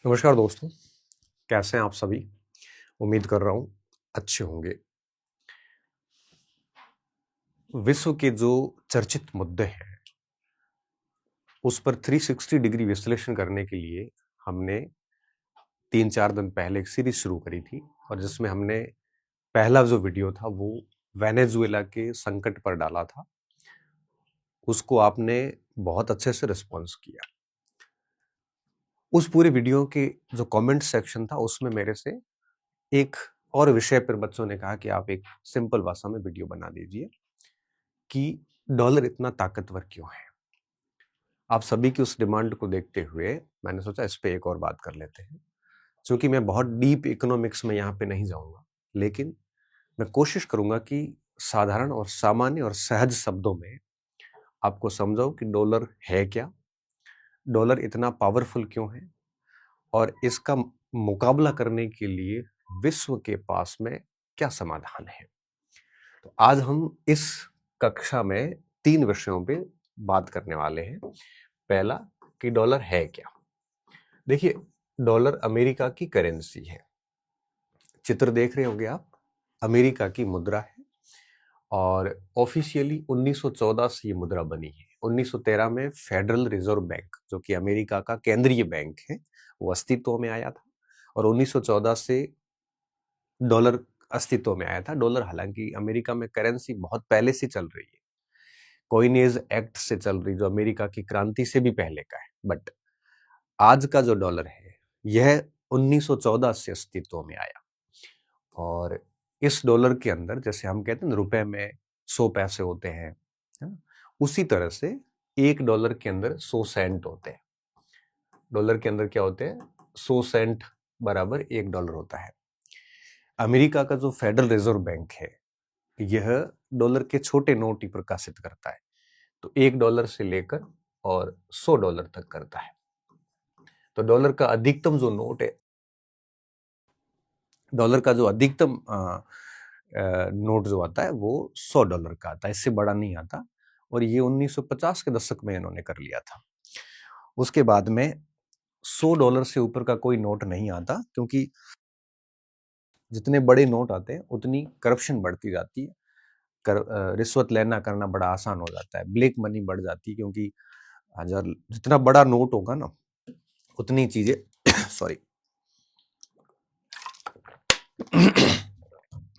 नमस्कार दोस्तों, कैसे हैं आप सभी? उम्मीद कर रहा हूँ अच्छे होंगे। विश्व के जो चर्चित मुद्दे हैं, उस पर 360 डिग्री विश्लेषण करने के लिए हमने 3-4 दिन पहले एक सीरीज शुरू करी थी और जिसमें हमने पहला जो वीडियो था वो वेनेजुएला के संकट पर डाला था। उसको आपने बहुत अच्छे से रिस्पॉन्स किया। उस पूरे वीडियो के जो कमेंट सेक्शन था उसमें मेरे से एक और विषय पर बच्चों ने कहा कि आप एक सिंपल भाषा में वीडियो बना दीजिए कि डॉलर इतना ताकतवर क्यों है। आप सभी की उस डिमांड को देखते हुए मैंने सोचा इस पे एक और बात कर लेते हैं। क्योंकि मैं बहुत डीप इकोनॉमिक्स में यहाँ पे नहीं जाऊंगा, लेकिन मैं कोशिश करूंगा कि साधारण और सामान्य और सहज शब्दों में आपको समझाऊं कि डॉलर है क्या, डॉलर इतना पावरफुल क्यों है और इसका मुकाबला करने के लिए विश्व के पास में क्या समाधान है। तो आज हम इस कक्षा में 3 विषयों पे बात करने वाले हैं। पहला कि डॉलर है क्या। देखिए, डॉलर अमेरिका की करेंसी है। चित्र देख रहे होंगे आप, अमेरिका की मुद्रा है और ऑफिशियली 1914 से ये मुद्रा बनी है। 1913 में फेडरल रिजर्व बैंक, जो कि अमेरिका का केंद्रीय बैंक है, वो अस्तित्व में आया था और 1914 से डॉलर अस्तित्व में आया था। डॉलर हालांकि अमेरिका में करेंसी बहुत पहले से चल रही है, कॉइनेज एक्ट से चल रही, जो अमेरिका की क्रांति से भी पहले का है। बट आज का जो डॉलर है यह 1914 से अस्तित्व में आया और इस डॉलर के अंदर, जैसे हम कहते हैं ना रुपए में 100 पैसे होते हैं, है ना? उसी तरह से $1 के अंदर 100 सेंट होते हैं। डॉलर के अंदर क्या होते हैं? 100 सेंट बराबर $1 होता है। अमेरिका का जो फेडरल रिजर्व बैंक है यह डॉलर के छोटे नोट ही प्रकाशित करता है, तो $1 से लेकर और $100 तक करता है। तो डॉलर का अधिकतम जो नोट है, डॉलर का जो अधिकतम नोट जो आता है वो $100 का आता है, इससे बड़ा नहीं आता। और ये 1950 के दशक में इन्होंने कर लिया था। उसके बाद में $100 से ऊपर का कोई नोट नहीं आता, क्योंकि जितने बड़े नोट आते हैं उतनी करप्शन बढ़ती जाती है। रिश्वत लेना करना बड़ा आसान हो जाता है, ब्लैक मनी बढ़ जाती है, क्योंकि जितना बड़ा नोट होगा ना उतनी चीजें सॉरी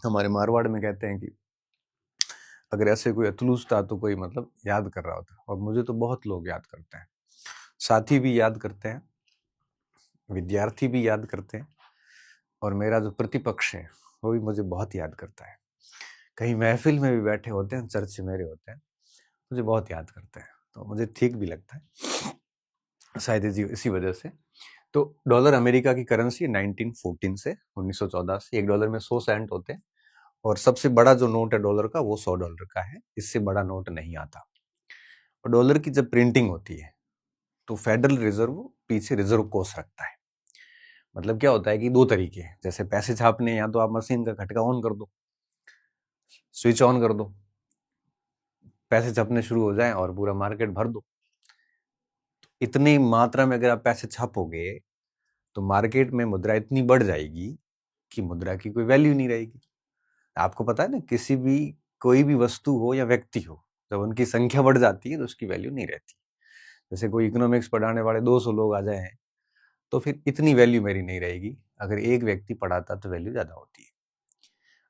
हमारे मारवाड़ में कहते हैं कि अगर ऐसे कोई अतलूस था तो कोई मतलब याद कर रहा होता, और मुझे तो बहुत लोग याद करते हैं, साथी भी याद करते हैं, विद्यार्थी भी याद करते हैं, और मेरा जो प्रतिपक्ष है वो भी मुझे बहुत याद करता है। कहीं महफिल में भी बैठे होते हैं, चर्च मेरे होते हैं, मुझे बहुत याद करते हैं, तो मुझे ठीक भी लगता है शायद इसी वजह से। तो डॉलर अमेरिका की करेंसी 1914 से 1914 से $1 में 100 सेंट होते हैं और सबसे बड़ा जो नोट है डॉलर का वो $100 का है, इससे बड़ा नोट नहीं आता। और डॉलर की जब प्रिंटिंग होती है तो फेडरल रिजर्व पीछे रिजर्व कोष रखता है। मतलब क्या होता है कि 2 तरीके हैं, जैसे पैसे छापने, या तो आप मशीन का खटका ऑन कर दो, स्विच ऑन कर दो, पैसे छपने शुरू हो जाएं और पूरा मार्केट भर दो। इतनी मात्रा में अगर आप पैसे छापोगे तो मार्केट में मुद्रा इतनी बढ़ जाएगी कि मुद्रा की कोई वैल्यू नहीं रहेगी। आपको पता है ना, किसी भी कोई भी वस्तु हो या व्यक्ति हो, जब उनकी संख्या बढ़ जाती है तो उसकी वैल्यू नहीं रहती। जैसे कोई इकोनॉमिक्स पढ़ाने वाले 200 लोग आ जाए तो फिर इतनी वैल्यू मेरी नहीं रहेगी। अगर एक व्यक्ति पढ़ाता तो वैल्यू ज्यादा होती है।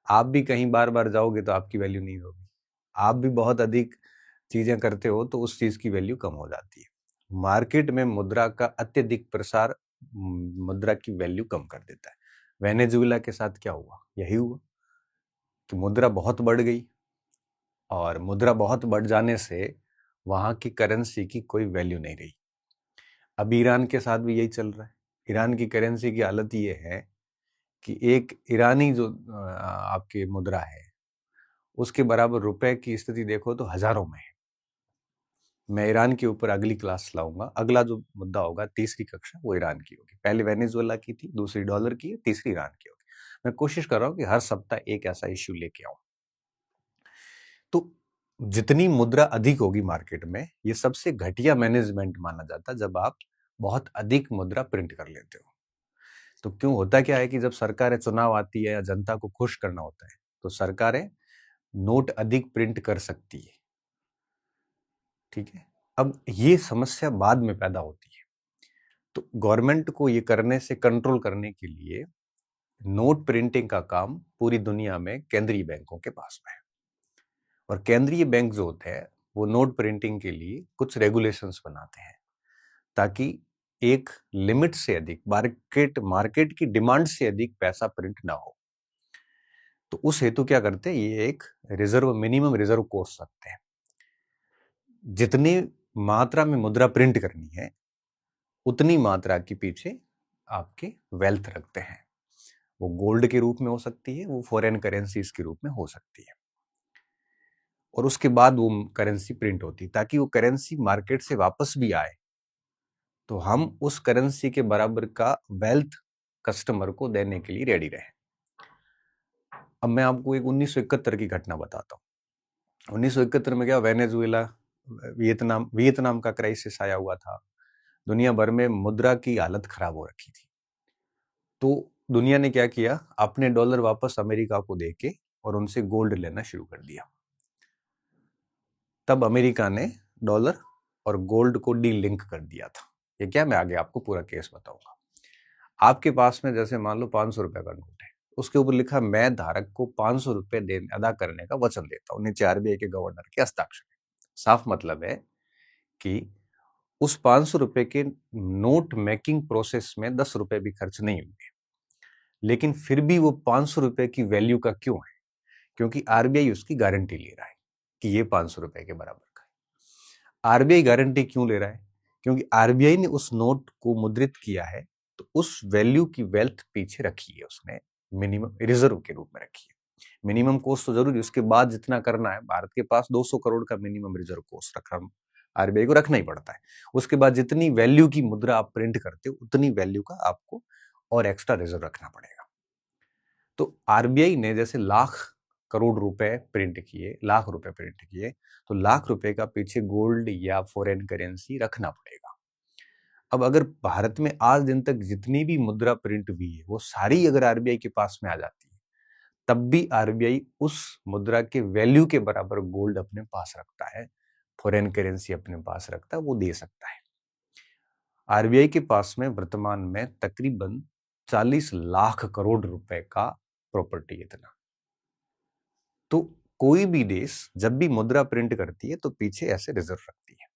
आप भी कहीं बार बार जाओगे तो आपकी वैल्यू नहीं होगी। आप भी बहुत अधिक चीजें करते हो तो उस चीज की वैल्यू कम हो जाती है। मार्केट में मुद्रा का अत्यधिक प्रसार मुद्रा की वैल्यू कम कर देता है। वेनेजुएला के साथ क्या हुआ? यही हुआ कि मुद्रा बहुत बढ़ गई और मुद्रा बहुत बढ़ जाने से वहां की करेंसी की कोई वैल्यू नहीं रही। अब ईरान के साथ भी यही चल रहा है। ईरान की करेंसी की हालत ये है कि एक ईरानी जो आपकी मुद्रा है उसके बराबर रुपए की स्थिति देखो तो हजारों में है। मैं ईरान के ऊपर अगली क्लास लाऊंगा। अगला जो मुद्दा होगा, तीसरी कक्षा, वो ईरान की होगी। पहले वेनेजुएला की थी, दूसरी डॉलर की है, तीसरी ईरान की होगी। मैं कोशिश कर रहा हूँ कि हर सप्ताह एक ऐसा इश्यू लेके आऊं। तो जितनी मुद्रा अधिक होगी मार्केट में, ये सबसे घटिया मैनेजमेंट माना जाता है जब आप बहुत अधिक मुद्रा प्रिंट कर लेते हो। तो क्यों होता क्या है कि जब सरकारें चुनाव आती है या जनता को खुश करना होता है तो सरकारें नोट अधिक प्रिंट कर सकती है, ठीक है। अब ये समस्या बाद में पैदा होती है, तो गवर्नमेंट को ये करने से कंट्रोल करने के लिए नोट प्रिंटिंग का काम पूरी दुनिया में केंद्रीय बैंकों के पास में है। और केंद्रीय बैंक जो होते हैं वो नोट प्रिंटिंग के लिए कुछ रेगुलेशंस बनाते हैं ताकि एक लिमिट से अधिक मार्केट की डिमांड से अधिक पैसा प्रिंट ना हो। तो उस हेतु क्या करते हैं, ये एक मिनिमम रिजर्व कोर्स रखते हैं। जितनी मात्रा में मुद्रा प्रिंट करनी है उतनी मात्रा के पीछे आपके वेल्थ रखते हैं। वो गोल्ड के रूप में हो सकती है, वो फॉरेन करेंसीज के रूप में हो सकती है, और उसके बाद वो करेंसी प्रिंट होती है ताकि वो करेंसी मार्केट से वापस भी आए तो हम उस करेंसी के बराबर का वेल्थ कस्टमर को देने के लिए रेडी रहे। अब मैं आपको एक 1971 की घटना बताता हूँ। 1971 में क्या, वेनेजुएला, वियतनाम का क्राइसिस आया हुआ था। दुनिया भर में मुद्रा की हालत खराब हो रखी थी। तो दुनिया ने क्या किया, अपने डॉलर वापस अमेरिका को देके और उनसे गोल्ड लेना शुरू कर दिया। तब अमेरिका ने डॉलर और गोल्ड को डी लिंक कर दिया था। ये क्या, मैं आगे आपको पूरा केस बताऊंगा। आपके पास में जैसे मान लो 500 रुपए का नोट है, उसके ऊपर लिखा मैं धारक को 500 रुपए अदा करने का वचन देता हूं, नीचे आरबीआई के गवर्नर के हस्ताक्षर। साफ मतलब है कि उस 500 रुपए के नोट मेकिंग प्रोसेस में 10 रुपए भी खर्च नहीं हुए, लेकिन फिर भी वो 500 रुपए की वैल्यू का क्यों है, क्योंकि आरबीआई उसकी गारंटी ले रहा है कि ये 500 रुपए के बराबर का है। आरबीआई गारंटी क्यों ले रहा है, क्योंकि आरबीआई ने उस नोट को मुद्रित किया है तो उस वैल्यू की वेल्थ पीछे रखी है, उसने मिनिमम रिजर्व के रूप में रखी है। मिनिमम कोस्ट तो जरूरी, उसके बाद जितना करना है, भारत के पास 200 करोड़ का मिनिमम रिजर्व कोस्ट रखना आरबीआई को रखना ही पड़ता है। उसके बाद जितनी वैल्यू की मुद्रा आप प्रिंट करते हो उतनी वैल्यू का आपको और एक्स्ट्रा रिजर्व रखना पड़ेगा। तो आरबीआई ने जैसे लाख रुपए प्रिंट किए, तो लाख रुपए का पीछे गोल्ड या फॉरेन करेंसी रखना पड़ेगा। अब अगर भारत में आज दिन तक जितनी भी मुद्रा प्रिंट हुई है वो सारी अगर आरबीआई के पास में आ जाती है, तब भी आरबीआई उस मुद्रा के वैल्यू के बराबर गोल्ड अपने पास रखता है, फॉरेन करेंसी अपने पास रखता है, वो दे सकता है। आरबीआई के पास में वर्तमान में तकरीबन 40 लाख करोड़ रुपए का प्रॉपर्टी है इतना। तो कोई भी देश जब भी मुद्रा प्रिंट करती है तो पीछे ऐसे रिजर्व रखती है।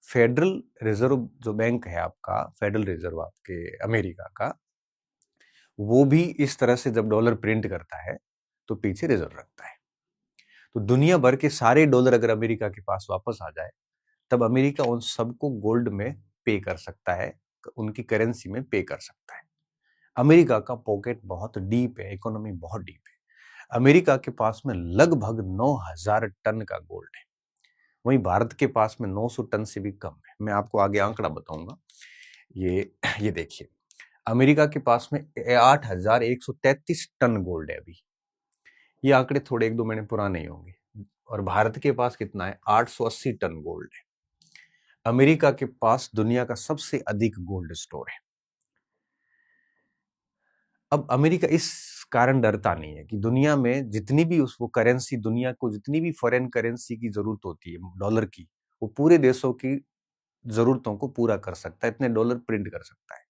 फेडरल रिजर्व जो बैंक है आपका, फेडरल रिजर्व आपके अमेरिका का, वो भी इस तरह से जब डॉलर प्रिंट करता है तो पीछे रिजर्व रखता है। तो दुनिया भर के सारे डॉलर अगर अमेरिका के पास वापस आ जाए तब अमेरिका उन सबको गोल्ड में पे कर सकता है, उनकी करेंसी में पे कर सकता है। अमेरिका का पॉकेट बहुत डीप है, इकोनॉमी बहुत डीप है। अमेरिका के पास में लगभग 9000 टन का गोल्ड है, वहीं भारत के पास में 900 टन से भी कम है। मैं आपको आगे आंकड़ा बताऊंगा। ये देखिए, अमेरिका के पास में 8133 टन गोल्ड है अभी। ये आंकड़े थोड़े 1-2 महीने पुराने ही होंगे। और भारत के पास कितना है, 880 टन गोल्ड है। अमेरिका के पास दुनिया का सबसे अधिक गोल्ड स्टोर है। अब अमेरिका इस कारण डरता नहीं है कि दुनिया में जितनी भी उसको करेंसी, दुनिया को जितनी भी फॉरेन करेंसी की जरूरत होती है डॉलर की, वो पूरे देशों की जरूरतों को पूरा कर सकता है, इतने डॉलर प्रिंट कर सकता है।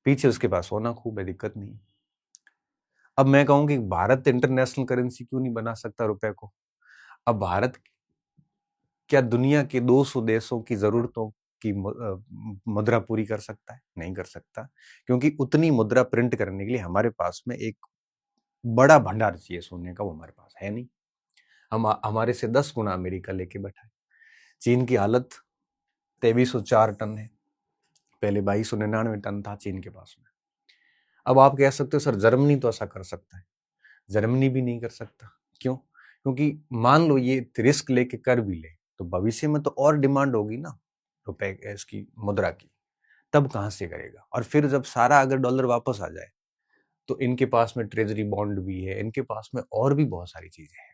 पीछे उसके पास सोना खूब है, दिक्कत नहीं। अब मैं कहूं कि भारत इंटरनेशनल करेंसी क्यों नहीं बना सकता रुपए को। अब भारत क्या दुनिया के 200 देशों की जरूरतों की मुद्रा पूरी कर सकता है? नहीं कर सकता, क्योंकि उतनी मुद्रा प्रिंट करने के लिए हमारे पास में एक बड़ा भंडार चाहिए सोने का, वो हमारे पास है नहीं। हमारे से 10 गुना अमेरिका लेके बैठा है। चीन की हालत 2304 टन है, पहले 2299 टन था चीन के पास में। अब आप कह सकते हो सर जर्मनी तो ऐसा कर सकता है, जर्मनी भी नहीं कर सकता। क्यों? क्योंकि मान लो ये रिस्क लेके कर भी ले तो भविष्य में तो और डिमांड होगी ना रुपए इसकी, मुद्रा की, तब कहां से करेगा। और फिर जब सारा अगर डॉलर वापस आ जाए तो इनके पास में ट्रेजरी बॉन्ड भी है, इनके पास में और भी बहुत सारी चीजें हैं।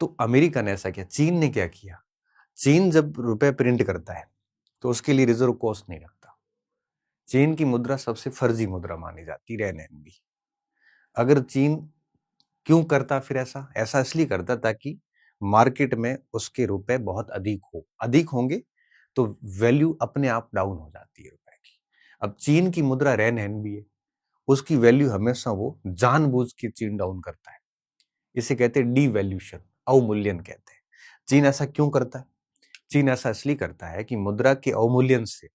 तो अमेरिका ने ऐसा किया। चीन ने क्या किया, चीन जब रुपए प्रिंट करता है तो उसके लिए रिजर्व कोस्ट नहीं रखता। चीन की मुद्रा सबसे फर्जी मुद्रा मानी जाती, रेनएनबी। अगर चीन क्यों करता फिर ऐसा इसलिए करता ताकि मार्केट में उसके रुपए बहुत अधिक होंगे तो वैल्यू अपने आप डाउन हो जाती है रुपए की। अब चीन की मुद्रा रेनएनबी है, उसकी वैल्यू हमेशा वो जानबूझ के चीन डाउन करता है। इसे कहते हैं डीवैल्यूशन, अवमूल्यन कहते हैं। चीन ऐसा क्यों करता है? चीन ऐसा इसलिए करता है कि मुद्रा के अवमूल्यन से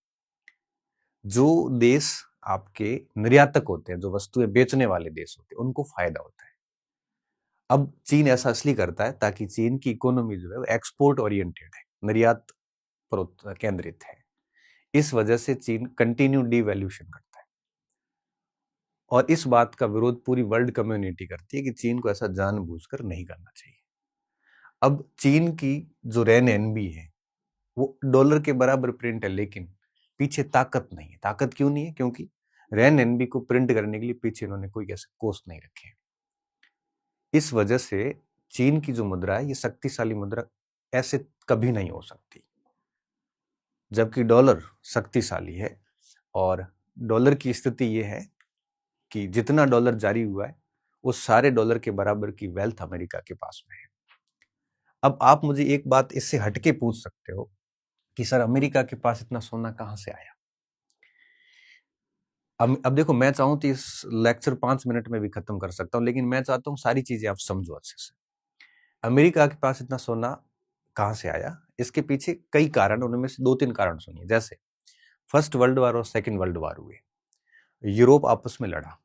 जो देश आपके निर्यातक होते हैं, जो वस्तुएं बेचने वाले देश होते हैं, उनको फायदा होता है। अब चीन ऐसा इसलिए करता है ताकि चीन की इकोनॉमी जो है वो एक्सपोर्ट ओरिएंटेड है, निर्यात पर केंद्रित है। इस वजह से चीन कंटिन्यू डीवैल्यूशन करता है और इस बात का विरोध पूरी वर्ल्ड कम्युनिटी करती है कि चीन को ऐसा जानबूझकर नहीं करना चाहिए। अब चीन की जो रेनएनबी है वो डॉलर के बराबर प्रिंट है, लेकिन पीछे ताकत नहीं है। ताकत क्यों नहीं है? क्योंकि रेनएनबी को प्रिंट करने के लिए पीछे इन्होंने कोई ऐसे कोस्ट नहीं रखे। इस वजह से चीन की जो मुद्रा है ये शक्तिशाली मुद्रा ऐसे कभी नहीं हो सकती, जबकि डॉलर शक्तिशाली है। और डॉलर की स्थिति ये है कि जितना डॉलर जारी हुआ है उस सारे डॉलर के बराबर की वेल्थ अमेरिका के पास में है। अब आप मुझे एक बात इससे हटके पूछ सकते हो कि सर अमेरिका के पास इतना सोना कहां से आया? अब देखो, मैं चाहूं तो इस लेक्चर 5 मिनट में भी खत्म कर सकता हूं, लेकिन मैं चाहता हूं सारी चीजें आप समझो अच्छे से। अमेरिका के पास इतना सोना कहां से आया? इसके पीछे कई कारण, उनमें से 2-3 कारण सुनिए। जैसे फर्स्ट वर्ल्ड वॉर और सेकेंड वर्ल्ड वॉर हुए, यूरोप आपस में लड़ा,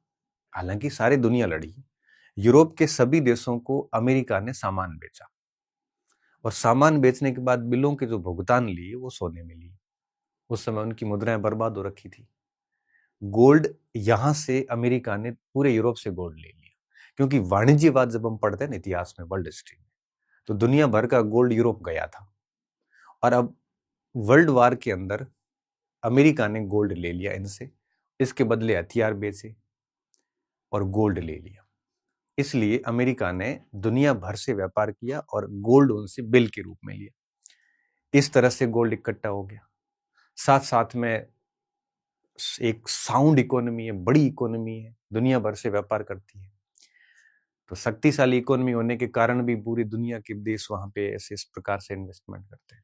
हालांकि सारी दुनिया लड़ी। यूरोप के सभी देशों को अमेरिका ने सामान बेचा और सामान बेचने के बाद बिलों के जो भुगतान लिए वो सोने में लिए। उस समय उनकी मुद्राएं बर्बाद हो रखी थी। गोल्ड, यहां से अमेरिका ने पूरे यूरोप से गोल्ड ले लिया, क्योंकि वाणिज्यवाद जब हम पढ़ते हैं ना इतिहास में, वर्ल्ड हिस्ट्री में, तो दुनिया भर का गोल्ड यूरोप गया था। और अब वर्ल्ड वार के अंदर अमेरिका ने गोल्ड ले लिया इनसे, इसके बदले हथियार बेचे और गोल्ड ले लिया। इसलिए अमेरिका ने दुनिया भर से व्यापार किया और गोल्ड उनसे बिल के रूप में लिया। इस तरह से गोल्ड इकट्ठा हो गया। साथ साथ में एक साउंड इकोनॉमी है, बड़ी इकोनॉमी है, दुनिया भर से व्यापार करती है। तो शक्तिशाली इकोनॉमी होने के कारण भी पूरी दुनिया के देश वहां पे ऐसे इस प्रकार से इन्वेस्टमेंट करते हैं।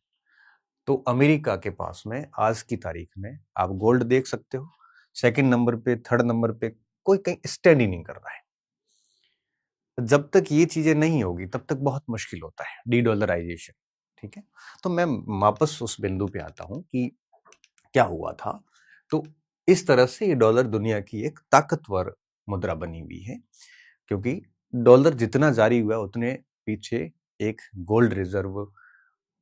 तो अमेरिका के पास में आज की तारीख में आप गोल्ड देख सकते हो, सेकंड नंबर पे, थर्ड नंबर पे, कोई कहीं स्टैंड ही नहीं कर रहा है। जब तक ये चीजें नहीं होगी तब तक बहुत मुश्किल होता है डी डॉलराइजेशन। ठीक है, तो मैं वापस उस बिंदु पे आता हूं कि क्या हुआ था। तो इस तरह से ये डॉलर दुनिया की एक ताकतवर मुद्रा बनी हुई है, क्योंकि डॉलर जितना जारी हुआ उतने पीछे एक गोल्ड रिजर्व,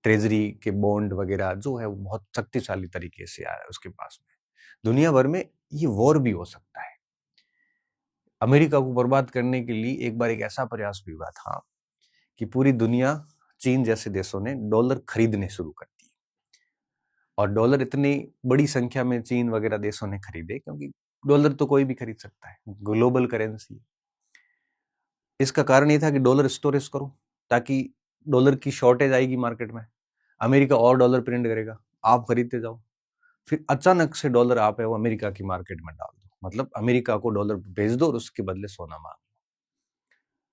ट्रेजरी के बॉन्ड वगैरह जो है वो बहुत शक्तिशाली तरीके से आया है उसके पास में। दुनिया भर में ये वॉर भी हो सकता है। अमेरिका को बर्बाद करने के लिए एक बार एक ऐसा प्रयास भी हुआ था कि पूरी दुनिया, चीन जैसे देशों ने डॉलर खरीदने शुरू कर दिए। और डॉलर इतनी बड़ी संख्या में चीन वगैरह देशों ने खरीदे, क्योंकि डॉलर तो कोई भी खरीद सकता है, ग्लोबल करेंसी। इसका कारण ये था कि डॉलर स्टोरेज करो, ताकि डॉलर की शॉर्टेज आएगी मार्केट में, अमेरिका और डॉलर प्रिंट करेगा, आप खरीदते जाओ, फिर अचानक से डॉलर आप है वो अमेरिका की मार्केट में डाल दो, मतलब अमेरिका को डॉलर भेज दो और उसके बदले सोना मांग लो,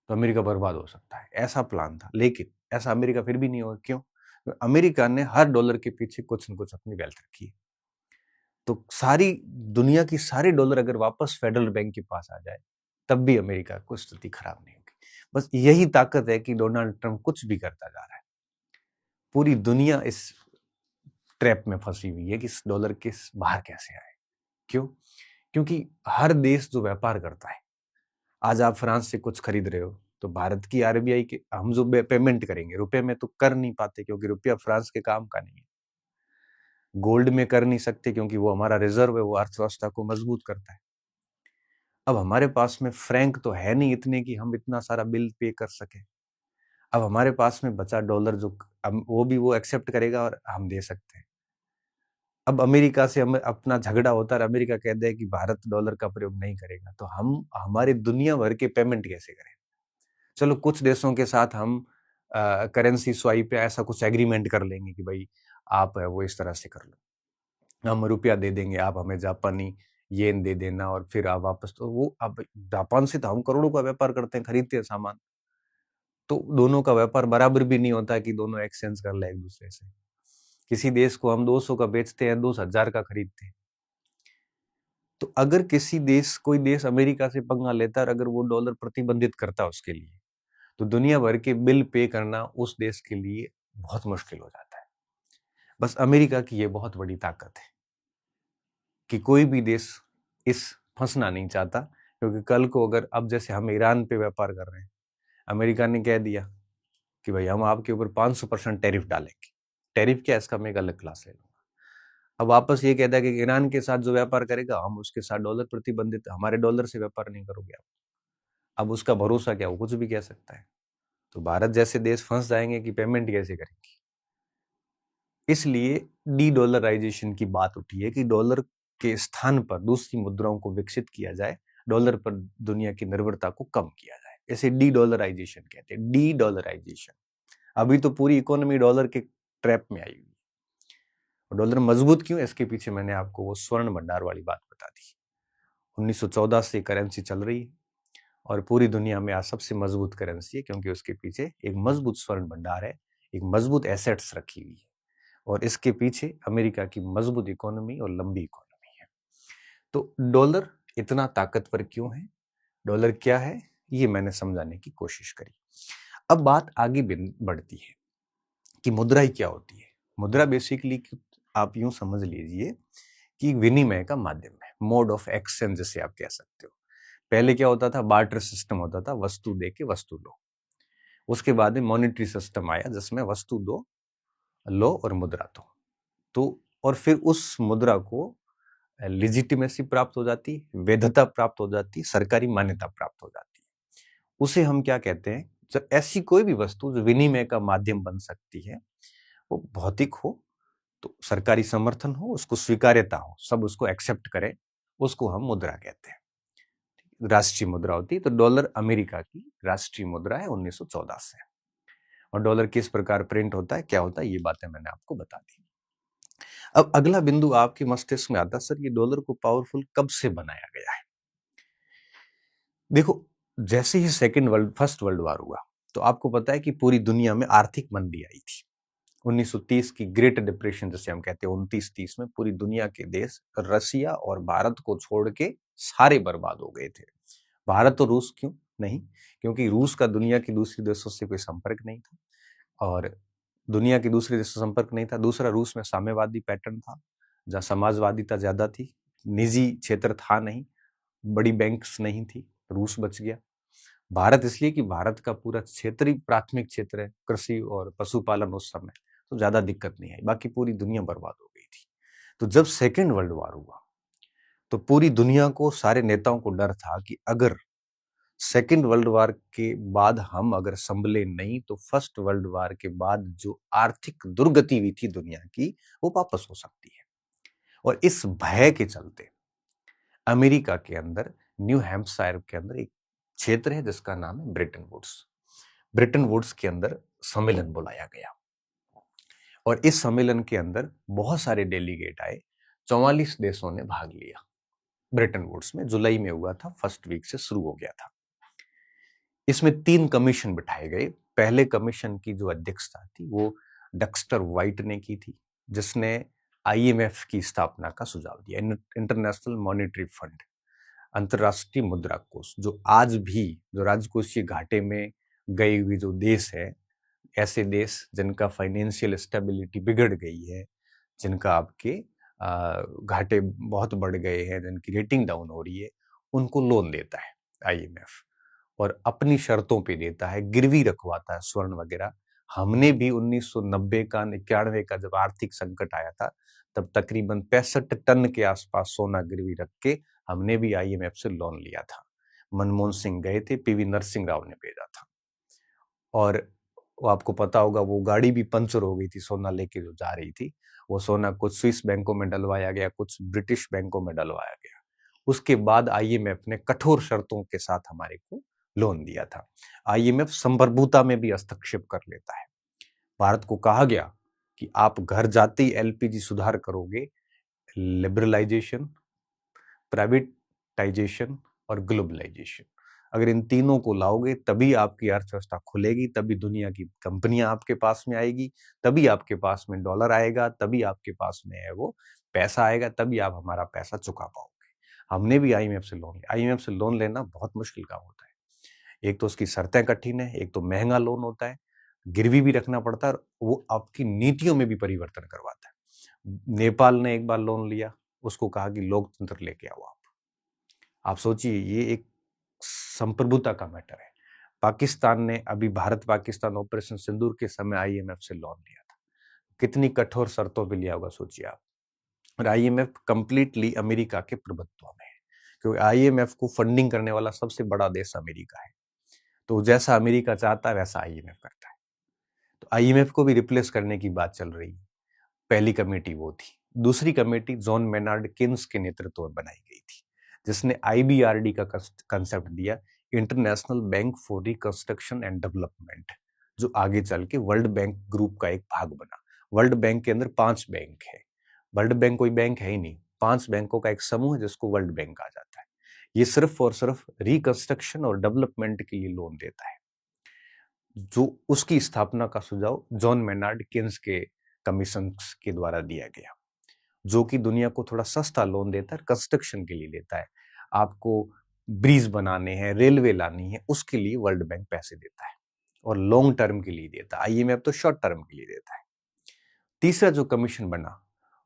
तो अमेरिका बर्बाद हो सकता है। ऐसा प्लान था, लेकिन ऐसा अमेरिका फिर भी नहीं हुआ। क्यों? अमेरिका ने हर डॉलर के पीछे कुछ न कुछ अपनी वेल्थ रखी है। तो सारी दुनिया की सारे डॉलर अगर वापस फेडरल बैंक के पास आ जाए तब भी अमेरिका को स्थिति खराब नहीं होगी। बस यही ताकत है कि डोनाल्ड ट्रंप कुछ भी करता जा रहा है। पूरी दुनिया इस ट्रैप में फंसी हुई है कि इस डॉलर के बाहर कैसे आए। क्यों? क्योंकि हर देश जो व्यापार करता है, आज आप फ्रांस से कुछ खरीद रहे हो तो भारत की आरबीआई के हम जो पेमेंट करेंगे रुपए में तो कर नहीं पाते, क्योंकि रुपया फ्रांस के काम का नहीं है। गोल्ड में कर नहीं सकते क्योंकि वो हमारा रिजर्व है, वो अर्थव्यवस्था को मजबूत करता है। अब हमारे पास में फ्रैंक तो है नहीं इतने कि हम इतना सारा बिल पे कर सके। अब हमारे पास में बचा डॉलर, जो वो भी वो एक्सेप्ट करेगा और हम दे सकते हैं। अब अमेरिका से हमें अपना झगड़ा होता है, अमेरिका कहता है कि भारत डॉलर का प्रयोग नहीं करेगा, तो हम हमारे दुनिया भर के पेमेंट कैसे करें? चलो कुछ देशों के साथ हम करेंसी स्वाइप पे ऐसा कुछ एग्रीमेंट कर लेंगे कि भाई आप वो इस तरह से कर लो, हम रुपया दे देंगे, आप हमें जापानी येन दे देना और फिर आप वापस। तो वो अब जापान से तो हम करोड़ों का व्यापार करते हैं, खरीदते हैं सामान, तो दोनों का व्यापार बराबर भी नहीं होता कि दोनों एक्सचेंज कर ले एक दूसरे से। किसी देश को हम 200 का बेचते हैं, 2000 का खरीदते हैं। तो अगर किसी देश, कोई देश अमेरिका से पंगा लेता है और अगर वो डॉलर प्रतिबंधित करता है उसके लिए, तो दुनिया भर के बिल पे करना उस देश के लिए बहुत मुश्किल हो जाता है। बस अमेरिका की ये बहुत बड़ी ताकत है कि कोई भी देश इस फंसना नहीं चाहता, क्योंकि कल को अगर, अब जैसे हम ईरान पे व्यापार कर रहे हैं, अमेरिका ने कह दिया कि भाई हम आपके ऊपर 500% टैरिफ डालेंगे। टैरिफ क्या है, इसका मैं एक अलग क्लास ले लूंगा। अब वापस ये कहता है कि ईरान के साथ जो व्यापार करेगा हम उसके साथ डॉलर प्रतिबंधित, हमारे डॉलर से व्यापार नहीं करोगे आप। अब उसका भरोसा क्या, वो कुछ भी कह सकता है। तो भारत जैसे देश फंस जाएंगे कि पेमेंट कैसे करेंगे। इसलिए डी डॉलराइजेशन की बात उठी है कि डॉलर के स्थान पर दूसरी मुद्राओं को विकसित किया जाए, डॉलर पर दुनिया की निर्भरता को कम किया जाए। इसे डी डॉलराइजेशन कहते हैं, डी डॉलराइजेशन। अभी तो पूरी इकोनॉमी डॉलर के ट्रैप में आई हुई है। डॉलर मजबूत क्यों है, इसके पीछे मैंने आपको वो स्वर्ण भंडार वाली बात बता दी। 1914 से करेंसी चल रही है और पूरी दुनिया में आज सबसे मजबूत करेंसी है, क्योंकि उसके पीछे एक मजबूत स्वर्ण भंडार है, एक मजबूत एसेट्स रखी हुई है, और इसके पीछे अमेरिका की मजबूत इकोनॉमी और लंबी इकोनॉमी है। तो डॉलर इतना ताकतवर क्यों है, डॉलर क्या है, ये मैंने समझाने की कोशिश करी। अब बात आगे बढ़ती है कि मुद्राएं क्या होती है। मुद्रा बेसिकली आप यूं समझ लीजिए कि विनिमय का माध्यम है, मोड ऑफ एक्सचेंज जिसे आप कह सकते हो। पहले क्या होता था, बार्टर सिस्टम होता था, वस्तु दे के वस्तु लो। उसके बाद में मॉनेटरी सिस्टम आया जिसमें वस्तु दो, लो और मुद्रा दो। तो और फिर उस मुद्रा को लिजिटिमेसी प्राप्त हो जाती, वैधता प्राप्त हो जाती, सरकारी मान्यता प्राप्त हो जाती। उसे हम क्या कहते हैं, जब ऐसी कोई भी वस्तु जो विनिमय का माध्यम बन सकती है, वो भौतिक हो, तो सरकारी समर्थन हो, उसको स्वीकार्यता हो, सब उसको एक्सेप्ट करें, उसको हम मुद्रा कहते हैं, राष्ट्रीय मुद्रा होती है। तो डॉलर अमेरिका की राष्ट्रीय मुद्रा है 1914 से। और डॉलर किस प्रकार प्रिंट होता है, क्या होता है, ये बातें मैंने आपको बता दी। अब अगला बिंदु आपके मस्तिष्क में आता है, सर ये डॉलर को पावरफुल कब से बनाया गया है। देखो, जैसे ही फर्स्ट वर्ल्ड वॉर हुआ, तो आपको पता है कि पूरी दुनिया में आर्थिक मंदी आई थी। 1930 की ग्रेट डिप्रेशन जिसे हम कहते हैं, 29-30 में पूरी दुनिया के देश रसिया और भारत को छोड़ के सारे बर्बाद हो गए थे। भारत और रूस क्यों नहीं, क्योंकि रूस का दुनिया की दूसरी देशों से कोई संपर्क नहीं था, और दुनिया की दूसरी देशों से संपर्क नहीं था। दूसरा, रूस में साम्यवादी पैटर्न था, जहाँ समाजवादिता ज्यादा थी, निजी क्षेत्र था नहीं, बड़ी बैंक्स नहीं थी, रूस बच गया। भारत इसलिए कि भारत का पूरा क्षेत्र ही प्राथमिक क्षेत्र है, कृषि और पशुपालन उस समय, तो ज्यादा दिक्कत नहीं आई। बाकी पूरी दुनिया बर्बाद हो गई थी। तो जब सेकेंड वर्ल्ड वॉर हुआ, तो पूरी दुनिया को, सारे नेताओं को डर था कि अगर सेकेंड वर्ल्ड वॉर के बाद हम अगर संभले नहीं, तो फर्स्ट वर्ल्ड वॉर के बाद जो आर्थिक दुर्गति हुई थी दुनिया की, वो वापस हो सकती है। और इस भय के चलते अमेरिका के अंदर, न्यू हैम्पशायर के अंदर एक क्षेत्र है जिसका नाम है ब्रेटन वुड्स। ब्रेटन वुड्स के अंदर सम्मेलन बुलाया गया, और इस सम्मेलन के अंदर बहुत सारे डेलीगेट आए। 44 देशों ने भाग लिया। ब्रेटन वुड्स में जुलाई में हुआ था, फर्स्ट वीक से शुरू हो गया था। इसमें 3 कमीशन बिठाए गए। पहले कमीशन की जो अध्यक्षता थी वो डक्स्टर वाइट ने की थी, जिसने आईएमएफ की स्थापना का सुझाव दिया, इंटरनेशनल मॉनेटरी फंड, अंतरराष्ट्रीय मुद्रा कोष, जो आज भी जो राजकोषीय घाटे में गई हुई जो देश है, ऐसे देश जिनका फाइनेंशियल स्टेबिलिटी बिगड़ गई है, जिनका आपके घाटे बहुत बढ़ गए हैं, जिनकी रेटिंग डाउन हो रही है, उनको लोन देता है आईएमएफ, और अपनी शर्तों पे देता है, गिरवी रखवाता है स्वर्ण वगैरह। हमने भी 1990 का 91 का जब आर्थिक संकट आया था, तब तकरीबन 65 टन के आसपास सोना गिरवी रख के हमने भी आईएमएफ से लोन लिया था। मनमोहन सिंह गए थे, पीवी नरसिंह राव ने भेजा था, और वो आपको पता होगा वो गाड़ी भी पंचर हो गई थी सोना लेके जो जा रही थी। वो सोना कुछ स्विस बैंकों में डलवाया गया, कुछ ब्रिटिश बैंकों में डलवाया गया। उसके बाद आईएमएफ ने कठोर शर्तों के साथ हमारे को लोन दिया था। आईएमएफ संप्रभुता में भी हस्तक्षेप कर लेता है। भारत को कहा गया कि आप घर जाते ही एलपीजी सुधार करोगे, लिबरलाइजेशन, प्राइवेटाइजेशन और ग्लोबलाइजेशन। अगर इन तीनों को लाओगे तभी आपकी अर्थव्यवस्था खुलेगी, तभी दुनिया की कंपनियां आपके पास में आएगी, तभी आपके पास में डॉलर आएगा, तभी आपके पास में है वो पैसा आएगा, तभी आप हमारा पैसा चुका पाओगे। हमने भी आईएमएफ से लोन लिया। आईएमएफ से लोन लेना बहुत मुश्किल काम होता है। एक तो उसकी शर्तें कठिन है, एक तो महंगा लोन होता है, गिरवी भी रखना पड़ता है, और वो आपकी नीतियों में भी परिवर्तन करवाता है। नेपाल ने एक बार लोन लिया, उसको कहा कि लोकतंत्र लेके आओ आप सोचिए, ये एक संप्रभुता का मैटर है। पाकिस्तान ने अभी भारत पाकिस्तान ऑपरेशन सिंदूर के समय आईएमएफ से लोन लिया था, कितनी कठोर शर्तों पे लिया होगा सोचिए आप। और आईएमएफ कंप्लीटली अमेरिका के प्रभुत्व में है, क्योंकि आईएमएफ को फंडिंग करने वाला सबसे बड़ा देश अमेरिका है। तो जैसा अमेरिका चाहता है वैसा आईएमएफ करता है। तो आईएमएफ को भी रिप्लेस करने की बात चल रही है। पहली कमेटी वो थी। दूसरी कमेटी जॉन मेनार्ड केन्स के नेतृत्व में बनाई गई थी, जिसने आईबीआरडी का कंसेप्ट दिया, international bank for reconstruction and development, जो आगे चल के वर्ल्ड बैंक ग्रुप का एक भाग बना। वर्ल्ड बैंक के अंदर 5 बैंक है। वर्ल्ड बैंक कोई बैंक है ही नहीं, 5 बैंकों का एक समूह है जिसको वर्ल्ड बैंक कहा जाता है। ये सिर्फ और सिर्फ रिकंस्ट्रक्शन और डेवलपमेंट के लिए लोन देता है। जो उसकी स्थापना का सुझाव जॉन मेनार्ड केन्स के कमीशन के द्वारा दिया गया, जो कि दुनिया को थोड़ा सस्ता लोन देता है, कंस्ट्रक्शन के लिए लेता है। आपको ब्रिज बनाने हैं, रेलवे लानी है, उसके लिए वर्ल्ड बैंक पैसे देता है और लॉन्ग टर्म के लिए देता है। आईएमएफ तो शॉर्ट टर्म के लिए देता है। तीसरा जो कमीशन बना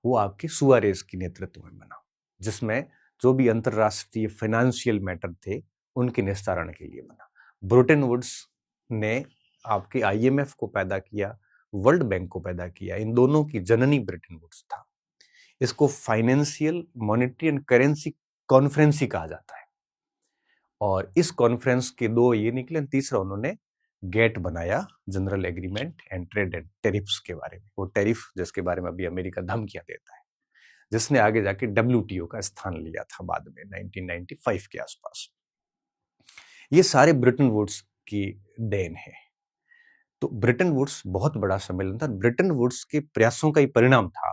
वो आपके सुआरेस के नेतृत्व में बना, जिसमें जो भी अंतरराष्ट्रीय फाइनेंशियल मैटर थे उनके निस्तारण के लिए बना। ब्रेटन वुड्स ने आपके आईएमएफ को पैदा किया, वर्ल्ड बैंक को पैदा किया। इन दोनों की जननी ब्रेटन वुड्स था। इसको financial monetary and currency conference ही कहा जाता है। और इस कॉन्फ्रेंस के 2 ये निकले, तीसरा उन्होंने गेट बनाया, general agreement and trade and tariffs के बारे में। वो टैरिफ जिसके बारे में अभी अमेरिका धमकियां देता है, जिसने आगे जाके डब्ल्यूटीओ का स्थान लिया था बाद में 1995 के आसपास। ये सारे ब्रेटन वुड्स की देन है। तो ब्रेटन वुड्स बहुत बड़ा सम्मेलन था। ब्रेटन वुड्स के प्रयासों का ही परिणाम था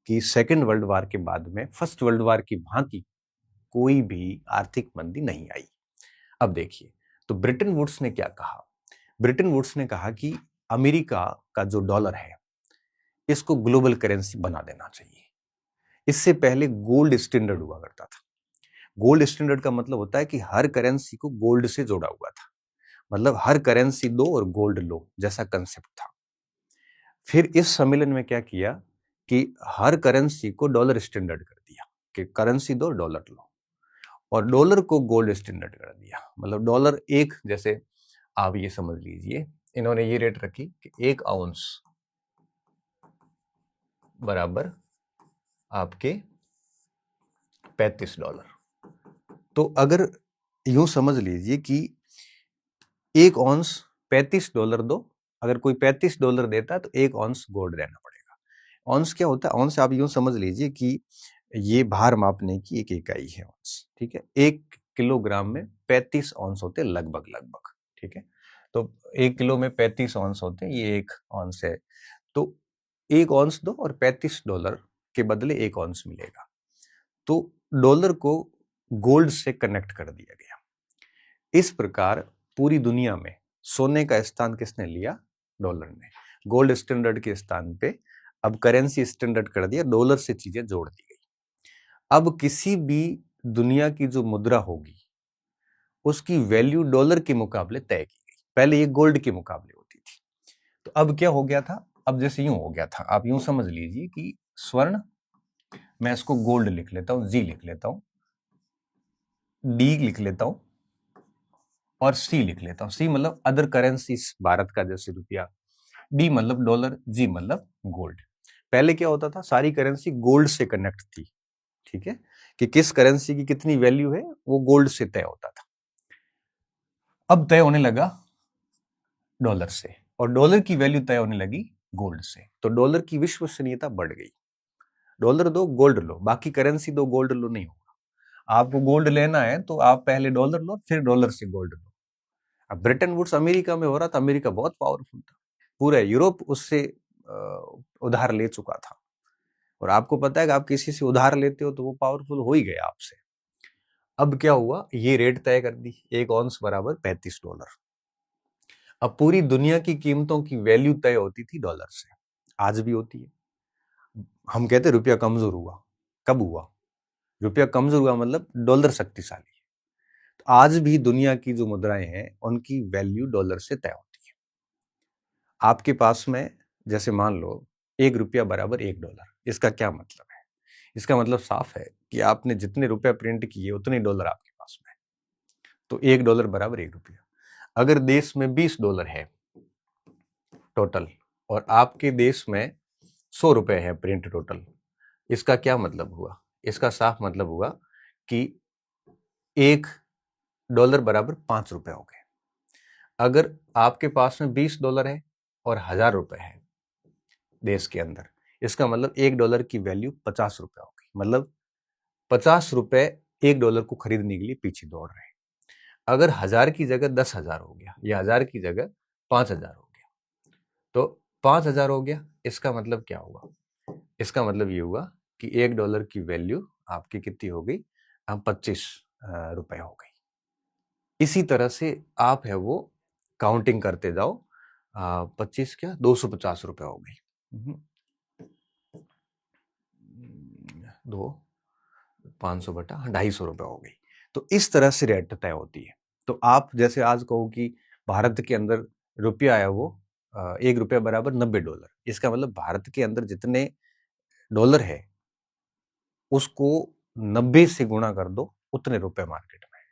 कि सेकेंड वर्ल्ड वॉर के बाद में फर्स्ट वर्ल्ड वॉर की भांति कोई भी आर्थिक मंदी नहीं आई। अब देखिए, तो ब्रेटन वुड्स ने क्या कहा? ब्रेटन वुड्स ने कहा कि अमेरिका का जो डॉलर है इसको ग्लोबल करेंसी बना देना चाहिए। इससे पहले गोल्ड स्टैंडर्ड हुआ करता था। गोल्ड स्टैंडर्ड का मतलब होता है कि हर करेंसी को गोल्ड से जोड़ा हुआ था, मतलब हर करेंसी दो और गोल्ड लो जैसा कंसेप्ट था। फिर इस सम्मेलन में क्या किया कि हर करेंसी को डॉलर स्टैंडर्ड कर दिया कि करेंसी दो डॉलर लो, और डॉलर को गोल्ड स्टैंडर्ड कर दिया। मतलब डॉलर एक, जैसे आप ये समझ लीजिए, इन्होंने ये रेट रखी कि 1 आउंस बराबर आपके $35। तो अगर यूं समझ लीजिए कि 1 ऑन्स $35 दो, अगर कोई $35 देता है तो 1 ऑन्स गोल्ड देना पड़ेगा। ऑन्स क्या होता है? ऑन्स आप यूं समझ लीजिए कि ये भार मापने की एक इकाई है ऑन्स, ठीक है। 1 किलोग्राम में 35 ऑन्स होते हैं लगभग, ठीक है। तो 1 किलो में 35 ऑन्स होते हैं, ये 1 ऑन्स है। तो 1 ऑन्स दो और $35 के बदले 1 ऑन्स मिलेगा। तो डॉलर को गोल्ड से कनेक्ट कर दिया गया। इस प्रकार पूरी दुनिया में सोने का स्थान किसने लिया? डॉलर ने। गोल्ड स्टैंडर्ड के स्थान पे अब करेंसी स्टैंडर्ड कर दिया, डॉलर से चीजें जोड़ दी गई। अब किसी भी दुनिया की जो मुद्रा होगी उसकी वैल्यू डॉलर के मुकाबले तय की गई। पहले ये गोल्ड के मुकाबले होती थी। तो अब क्या हो गया था? अब जैसे यूं हो गया था, आप यूं समझ लीजिए कि स्वर्ण, मैं इसको गोल्ड लिख लेता हूं, जी लिख लेता हूं, डी लिख लेता हूं और सी लिख लेता हूं। सी मतलब अदर करेंसीज, भारत का जैसे रुपया, डी मतलब डॉलर, जी मतलब गोल्ड। पहले क्या होता था? सारी करेंसी गोल्ड से कनेक्ट थी, ठीक है, कि किस करेंसी की कितनी वैल्यू है वो गोल्ड से तय होता था। अब तय होने लगा डॉलर से, और डॉलर की वैल्यू तय होने लगी गोल्ड से। तो डॉलर की विश्वसनीयता बढ़ गई। डॉलर दो गोल्ड लो, बाकी करेंसी दो गोल्ड लो नहीं होगा। आपको गोल्ड लेना है तो आप पहले डॉलर लो, फिर डॉलर से गोल्ड लो। अब ब्रेटन वुड्स अमेरिका में हो रहा था, अमेरिका बहुत पावरफुल था, पूरा यूरोप उससे उधार ले चुका था। और आपको पता है कि आप किसी से उधार लेते हो तो वो पावरफुल हो ही गया आपसे। अब क्या हुआ, ये रेट तय कर दी, एक ऑन्स बराबर $35। अब पूरी दुनिया की कीमतों की वैल्यू तय होती थी डॉलर से, आज भी होती है। हम कहते रुपया कमजोर हुआ, कब हुआ? रुपया कमजोर हुआ मतलब डॉलर शक्तिशाली है। तो आज भी दुनिया की जो मुद्राएं हैं उनकी वैल्यू डॉलर से तय होती है। आपके पास में जैसे मान लो ₹1 बराबर $1, इसका क्या मतलब है? इसका मतलब साफ है कि आपने जितने रुपया प्रिंट किए उतने डॉलर आपके पास में है। तो $1 बराबर ₹1। अगर देश में $20 है टोटल और आपके देश में ₹100 है प्रिंट टोटल, इसका क्या मतलब हुआ? इसका साफ मतलब हुआ कि $1 बराबर ₹5 हो गए। अगर आपके पास में $20 है और ₹1000 है देश के अंदर, इसका मतलब $1 की वैल्यू ₹50 हो गई। मतलब ₹50 $1 को खरीदने के लिए पीछे दौड़ रहे हैं। अगर 1000 की जगह 10,000 हो गया या 1000 की जगह 5000 हो गया, तो 5000 हो गया, इसका मतलब क्या हुआ? इसका मतलब ये हुआ कि $1 की वैल्यू आपकी कितनी हो गई? 25 रुपए हो गई। इसी तरह से आप है वो काउंटिंग करते जाओ, 25 क्या, ₹250 हो गई। दो 500 बटा 250 रुपए हो गई। तो इस तरह से रेट तय होती है। तो आप जैसे आज कहो कि भारत के अंदर रुपया है वो $1 बराबर $90, इसका मतलब भारत के अंदर जितने डॉलर है उसको 90 से गुणा कर दो, उतने रुपए मार्केट में है।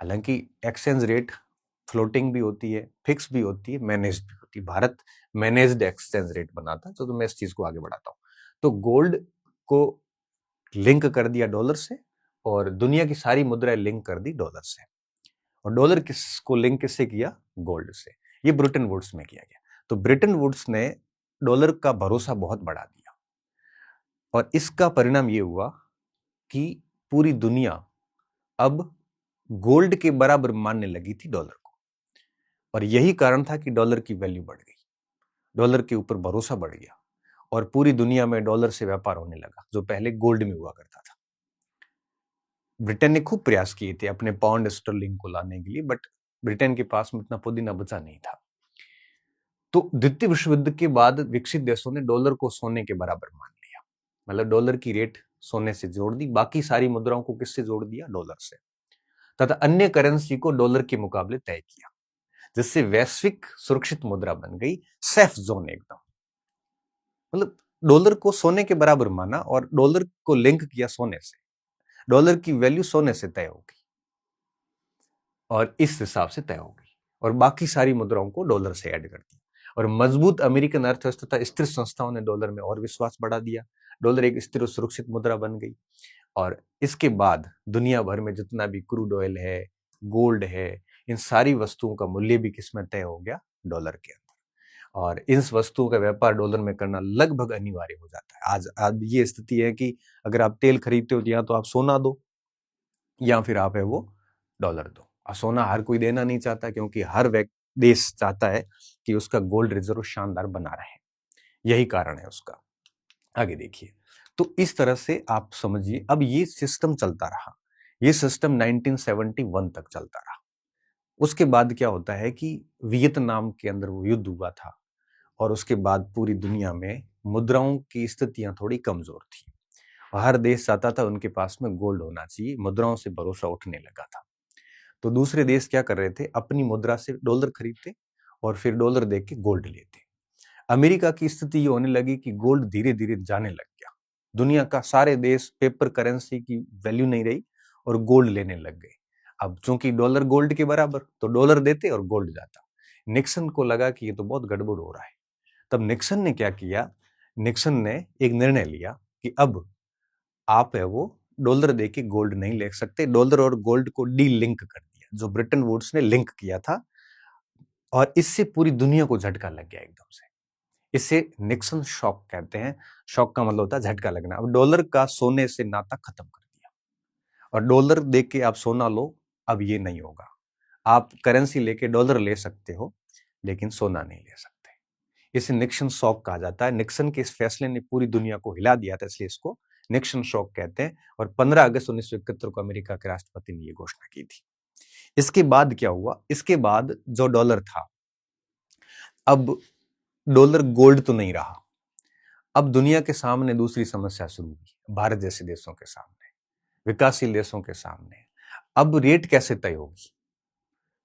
हालांकि एक्सचेंज रेट फ्लोटिंग भी होती है, फिक्स भी होती है, मैनेज भी होती है। भारत मैनेज्ड एक्सचेंज रेट बनाता है। तो मैं इस चीज को आगे बढ़ाता हूँ। तो गोल्ड को लिंक कर दिया डॉलर से और दुनिया की सारी मुद्राएं लिंक कर दी डॉलर से। और डॉलर किसको लिंक किससे किया? गोल्ड से। ये ब्रिटेन वुड्स में किया गया। तो ब्रिटेन वुड्स ने डॉलर का भरोसा बहुत बढ़ा दिया और इसका परिणाम ये हुआ कि पूरी दुनिया अब गोल्ड के बराबर मानने लगी थी डॉलर को। और यही कारण था कि डॉलर की वैल्यू बढ़ गई, डॉलर के ऊपर भरोसा बढ़ गया और पूरी दुनिया में डॉलर से व्यापार होने लगा, जो पहले गोल्ड में हुआ करता था। ब्रिटेन ने खूब प्रयास किए थे अपने पाउंड स्टर्लिंग को लाने के लिए, बट ब्रिटेन के पास में इतना पुदीना बचा नहीं था। तो द्वितीय विश्व युद्ध के बाद विकसित देशों ने डॉलर को सोने के बराबर मान लिया। मतलब डॉलर की रेट सोने से जोड़ दी, बाकी सारी मुद्राओं को किससे जोड़ दिया? डॉलर से, तथा अन्य करेंसी को डॉलर के मुकाबले तय किया, जिससे वैश्विक सुरक्षित मुद्रा बन गई, सेफ जोन एकदम। मतलब डॉलर को सोने के बराबर माना और डॉलर को लिंक किया सोने से, डॉलर की वैल्यू सोने से तय होगी और इस हिसाब से तय होगी और बाकी सारी मुद्राओं को डॉलर से ऐड कर दिया। और मजबूत अमेरिकन अर्थव्यवस्था, स्थिर संस्थाओं ने डॉलर में और विश्वास बढ़ा दिया। डॉलर एक स्थिर और सुरक्षित मुद्रा बन गई और इसके बाद दुनिया भर में जितना भी क्रूड ऑयल है, गोल्ड है, इन सारी वस्तुओं का मूल्य भी किसमें तय हो गया? डॉलर के अंदर। और इस वस्तुओं का व्यापार डॉलर में करना लगभग अनिवार्य हो जाता है। आज ये स्थिति है कि अगर आप तेल खरीदते हो तो या तो आप सोना दो या फिर आप है वो डॉलर दो। और सोना हर कोई देना नहीं चाहता, क्योंकि हर देश चाहता है कि उसका गोल्ड रिजर्व शानदार बना रहे। यही कारण है उसका। आगे देखिए, तो इस तरह से आप समझिए, अब ये सिस्टम चलता रहा। ये सिस्टम 1971 तक चलता रहा। उसके बाद क्या होता है कि वियतनाम के अंदर वो युद्ध हुआ था और उसके बाद पूरी दुनिया में मुद्राओं की स्थितियां थोड़ी कमजोर थी। हर देश चाहता था उनके पास में गोल्ड होना चाहिए, मुद्राओं से भरोसा उठने लगा था। तो दूसरे देश क्या कर रहे थे? अपनी मुद्रा से डॉलर खरीदते और फिर डॉलर देके के गोल्ड लेते। अमेरिका की स्थिति ये होने लगी कि गोल्ड धीरे धीरे जाने लग गया। दुनिया का सारे देश पेपर करेंसी की वैल्यू नहीं रही और गोल्ड लेने लग गए। अब चूंकि डॉलर गोल्ड के बराबर, तो डॉलर देते और गोल्ड जाता। निक्सन को लगा कि ये तो बहुत गड़बड़ हो रहा है। तब निक्सन ने क्या किया? निक्सन ने एक निर्णय लिया कि अब आप है वो डॉलर देके गोल्ड नहीं ले सकते। डॉलर और गोल्ड को डी लिंक कर दिया, जो ब्रिटेन वुड्स ने लिंक किया था, और इससे पूरी दुनिया को झटका लग गया एकदम से। इसे निक्सन शॉक कहते हैं। शॉक का मतलब होता है झटका लगना। अब डॉलर का सोने से नाता खत्म कर दिया और डॉलर देख के आप सोना लो, अब ये नहीं होगा। आप करेंसी लेके डॉलर ले सकते हो लेकिन सोना नहीं ले सकते। इसे निक्सन शॉक कहा जाता है। निक्सन के इस फैसले ने पूरी दुनिया को हिला दिया था, इसलिए इसको निक्सन शॉक कहते हैं। और 15 अगस्त 1971 को अमेरिका के राष्ट्रपति ने यह घोषणा की थी। इसके बाद क्या हुआ? इसके बाद जो डॉलर था, अब डॉलर गोल्ड तो नहीं रहा। अब दुनिया के सामने दूसरी समस्या शुरू हुई, भारत जैसे देशों के सामने, विकासशील देशों के सामने। अब रेट कैसे तय होगी?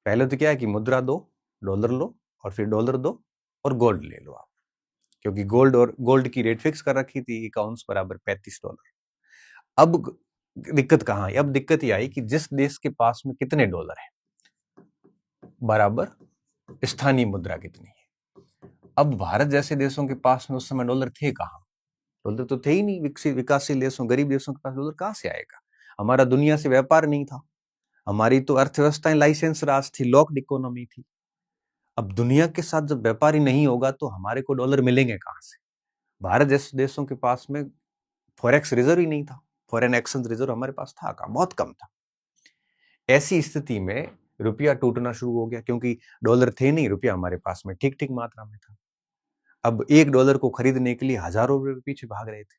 पहले तो क्या है कि मुद्रा दो, डॉलर लो, और फिर डॉलर दो और गोल्ड ले लो आप, क्योंकि गोल्ड की रेट फिक्स कर रखी थी, 1 आउंस बराबर $35। अब दिक्कत कहां आई? अब दिक्कत ये आई कि जिस देश के पास में कितने डॉलर है बराबर स्थानीय मुद्रा कितनी है। अब भारत जैसे देशों के पास में उस समय डॉलर थे कहां? डॉलर तो थे ही नहीं। विकासशील देशों, गरीब देशों के पास डॉलर कहां से आएगा? हमारा दुनिया से व्यापार नहीं था, हमारी तो अर्थव्यवस्थाएं लाइसेंस राज थी, लॉक्ड इकोनॉमी थी। अब दुनिया के साथ जब व्यापार ही नहीं होगा तो हमारे को डॉलर मिलेंगे कहां से? भारत जैसे देशों के पास में फॉरेक्स रिजर्व ही नहीं था, फॉरेन एक्सचेंज रिजर्व हमारे पास था कहां? बहुत कम था। ऐसी स्थिति में रुपया टूटना शुरू हो गया, क्योंकि डॉलर थे नहीं, रुपया हमारे पास में ठीक ठीक मात्रा में था। अब $1 को खरीदने के लिए हजारों रुपए पीछे भाग रहे थे।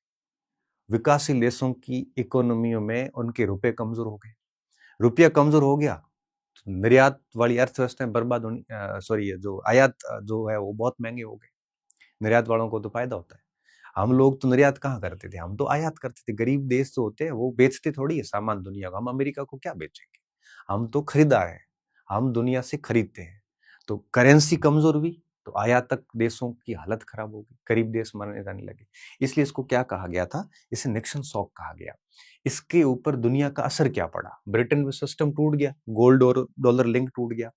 विकासशील देशों की इकोनॉमियों में उनके रुपए कमजोर हो गए। रुपया कमजोर हो गया तो निर्यात वाली अर्थव्यवस्थाएं बर्बाद होनी, जो आयात जो है वो बहुत महंगे हो गए। निर्यात वालों को तो फायदा होता है। हम लोग तो निर्यात कहाँ करते थे, हम तो आयात करते थे। गरीब देश जो होते हैं वो बेचते थोड़ी है सामान दुनिया को। हम अमेरिका को क्या बेचेंगे? हम तो खरीदार हैं, हम दुनिया से खरीदते हैं। तो करेंसी कमजोर हुई तो आयातक देशों की हालत खराब हो गई, गरीब देश मरने जाने लगे। इसलिए इसको क्या कहा गया था? इसे निक्सन शॉक कहा गया। इसके ऊपर दुनिया का असर क्या पड़ा? ब्रिटेन में सिस्टम टूट गया, गोल्ड और डॉलर लिंक टूट गया,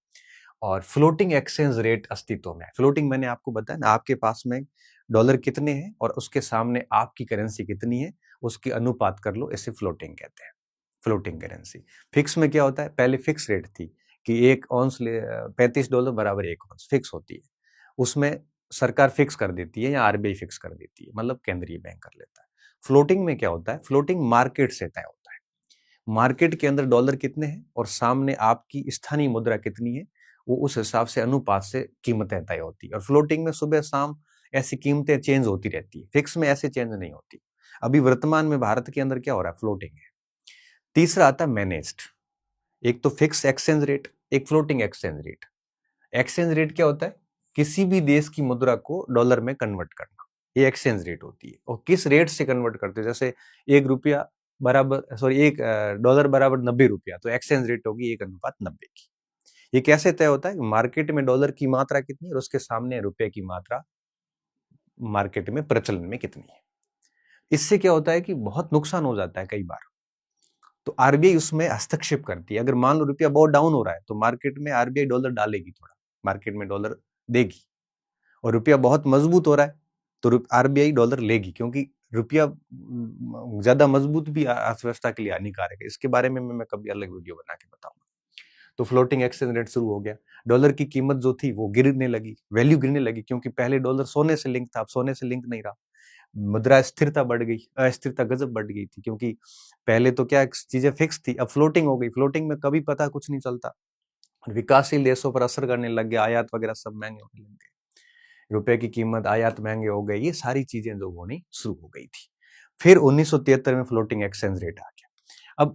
और फ्लोटिंग एक्सचेंज रेट अस्तित्व में है। फ्लोटिंग मैंने आपको बताया ना, आपके पास में डॉलर कितने हैं और उसके सामने आपकी करेंसी कितनी है, उसकी अनुपात कर लो, इसे फ्लोटिंग कहते हैं, फ्लोटिंग करेंसी। फिक्स में क्या होता है? पहले फिक्स रेट थी कि $35 बराबर 1 ऑन्स फिक्स होती है। उसमें सरकार फिक्स कर देती है या आरबीआई फिक्स कर देती है, मतलब केंद्रीय बैंक कर लेता है। फ्लोटिंग में क्या होता है? फ्लोटिंग मार्केट से तय होता है। मार्केट के अंदर डॉलर कितने हैं और सामने आपकी स्थानीय मुद्रा कितनी है, वो उस हिसाब से अनुपात से कीमतें तय होती है। और फ्लोटिंग में सुबह शाम ऐसी कीमतें चेंज होती रहती है, फिक्स में ऐसे चेंज नहीं होती। अभी वर्तमान में भारत के अंदर क्या हो रहा है? फ्लोटिंग है। तीसरा आता है मैनेज्ड। एक तो फिक्स एक्सचेंज रेट, एक floating exchange rate. Exchange rate क्या होता है? किसी भी देश की मुद्रा को डॉलर में कन्वर्ट करना, ये एक्सचेंज रेट होती है। और किस रेट से कन्वर्ट करते हैं? जैसे $1 बराबर 90 रुपया, तो एक्सचेंज रेट होगी 1:90 की। ये कैसे तय होता है? मार्केट में डॉलर की मात्रा कितनी है और उसके सामने रुपए की मात्रा मार्केट में प्रचलन में कितनी है। इससे क्या होता है कि बहुत नुकसान हो जाता है कई बार, तो आरबीआई उसमें हस्तक्षेप करती है। अगर मान लो रुपया बहुत डाउन हो रहा है तो मार्केट में आरबीआई डॉलर डालेगी, थोड़ा मार्केट में डॉलर देगी। और रुपया बहुत मजबूत हो रहा है तो आरबीआई डॉलर लेगी, क्योंकि रुपया ज्यादा मजबूत भी अर्थव्यवस्था के लिए हानिकारक है। इसके बारे में मैं कभी अलग वीडियो बना के बताऊंगा। तो फ्लोटिंग एक्सचेंज रेट शुरू हो गया। डॉलर की कीमत जो थी वो गिरने लगी, वैल्यू गिरने लगी, क्योंकि पहले डॉलर सोने से लिंक था, अब सोने से लिंक नहीं रहा। मुद्रा स्थिरता बढ़ गई, अस्थिरता गजब बढ़ गई थी, क्योंकि पहले तो क्या चीजें फिक्स थी, अब फ्लोटिंग हो गई। फ्लोटिंग में कभी पता कुछ नहीं चलता। विकासशील देशों पर असर करने लग गया, आयात वगैरह सब महंगे होने लग गए, रुपए की कीमत, आयात महंगे हो गए, ये सारी चीजें जो होनी शुरू हो गई थी। फिर 1973 में फ्लोटिंग एक्सचेंज रेट आ गया।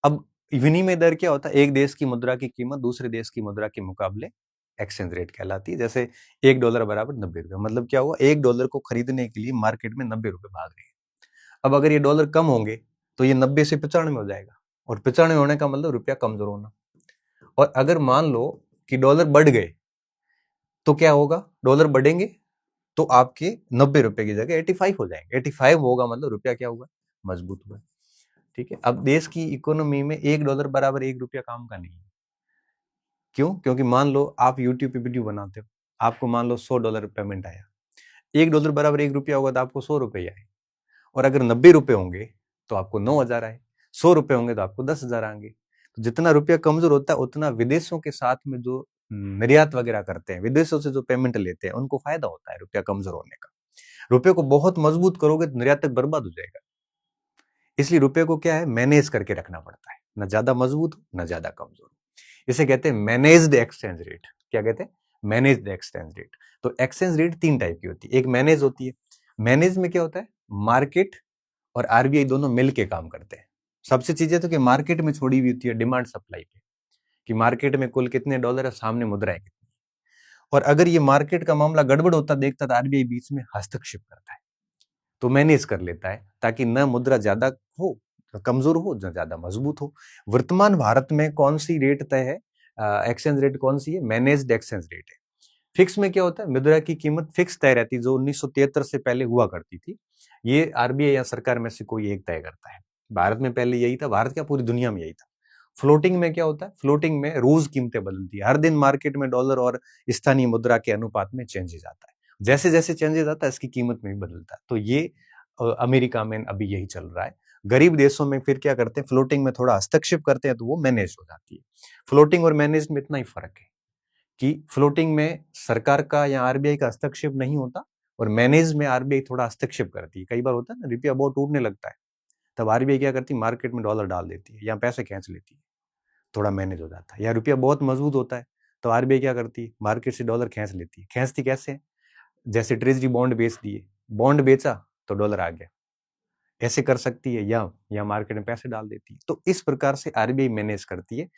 अब विनिमय दर क्या होता है? एक देश की मुद्रा की कीमत दूसरे देश की मुद्रा के मुकाबले एक्सचेंज रेट कहलाती है। जैसे $1 बराबर 90 रुपये, मतलब क्या हुआ? $1 को खरीदने के लिए मार्केट में 90 रुपए भाग रहे हैं। अब अगर ये डॉलर कम होंगे तो ये 90 से 95 हो जाएगा, और 95 होने का मतलब रुपया कमजोर होना। और अगर मान लो कि डॉलर बढ़ गए तो क्या होगा? डॉलर बढ़ेंगे तो आपके 90 रुपए की जगह 85 हो जाएंगे। 85 होगा मतलब रुपया क्या हुआ? मजबूत हुआ। ठीक है। अब देश की इकोनॉमी में $1 बराबर 1 रुपया काम का नहीं है। क्यों? क्योंकि मान लो आप यूट्यूब पे वीडियो बनाते हो, आपको मान लो $100 पेमेंट आया, $1 बराबर 1 रुपया होगा तो आपको 100 रुपये आए। और अगर 90 रुपए होंगे तो आपको 9,000 आए, 100 रुपए होंगे तो आपको 10,000 आएंगे। तो जितना रुपया कमजोर होता है उतना विदेशों के साथ में जो निर्यात वगैरह करते हैं, विदेशों से जो पेमेंट लेते हैं, उनको फायदा होता है रुपया कमजोर होने का। रुपये को बहुत मजबूत करोगे तो निर्यात तक बर्बाद हो जाएगा। इसलिए रुपये को क्या है? मैनेज करके रखना पड़ता है, ना ज्यादा मजबूत हो ना ज्यादा कमजोर। इसे कहते हैं मैनेज्ड एक्सचेंज रेट। क्या कहते हैं? Managed exchange rate. तो एक्सचेंज रेट 3 टाइप की होती है। एक मैनेज होती है। मैनेज में क्या होता है, मार्केट और आरबीआई दोनों मिल के काम करते हैं। सबसे चीजें तो कि मार्केट में छोड़ी हुई होती है डिमांड सप्लाई पे, कि मार्केट में कुल कितने डॉलर है, सामने मुद्राएं कितनी। और अगर ये मार्केट का मामला गड़बड़ होता देखता तो आरबीआई बीच में हस्तक्षेप करता है, तो मैनेज कर लेता है ताकि न मुद्रा ज्यादा हो, कमजोर हो, न ज्यादा मजबूत हो। वर्तमान भारत में कौन सी रेट तय है, एक्सचेंज रेट कौन सी है, मैनेज्ड एक्सचेंज रेट है। फिक्स में क्या होता है, मुद्रा की कीमत फिक्स तय रहती है, जो 1973 से पहले हुआ करती थी। ये आरबीआई या सरकार में से कोई एक तय करता है। भारत में पहले यही था, भारत क्या पूरी दुनिया में यही था। फ्लोटिंग में क्या होता है, फ्लोटिंग में रोज कीमतें बदलती है, हर दिन मार्केट में डॉलर और स्थानीय मुद्रा के अनुपात में चेंजेस आता है। जैसे जैसे चेंजेस आता है इसकी कीमत में भी बदलता है। तो ये अमेरिका में अभी यही चल रहा है। गरीब देशों में फिर क्या करते हैं, फ्लोटिंग में थोड़ा हस्तक्षेप करते हैं तो वो मैनेज हो जाती है। फ्लोटिंग और मैनेज में इतना ही फर्क है कि फ्लोटिंग में सरकार का या आरबीआई का हस्तक्षेप नहीं होता, और मैनेज में आरबीआई थोड़ा हस्तक्षेप करती है। कई बार होता है ना, रुपया बहुत टूटने लगता है, तब आरबीआई क्या करती है, मार्केट में डॉलर डाल देती है या पैसे खींच लेती है, थोड़ा मैनेज हो जाता है। या रुपया बहुत मजबूत होता है तो आरबीआई क्या करती है, मार्केट से डॉलर खींच लेती है। खींचती कैसे, जैसे ट्रेजरी बॉन्ड बेच दिए, बॉन्ड बेचा तो डॉलर आ गया, ऐसे कर सकती है, या मार्केट में पैसे डाल देती है। तो इस प्रकार से आरबीआई मैनेज करती है।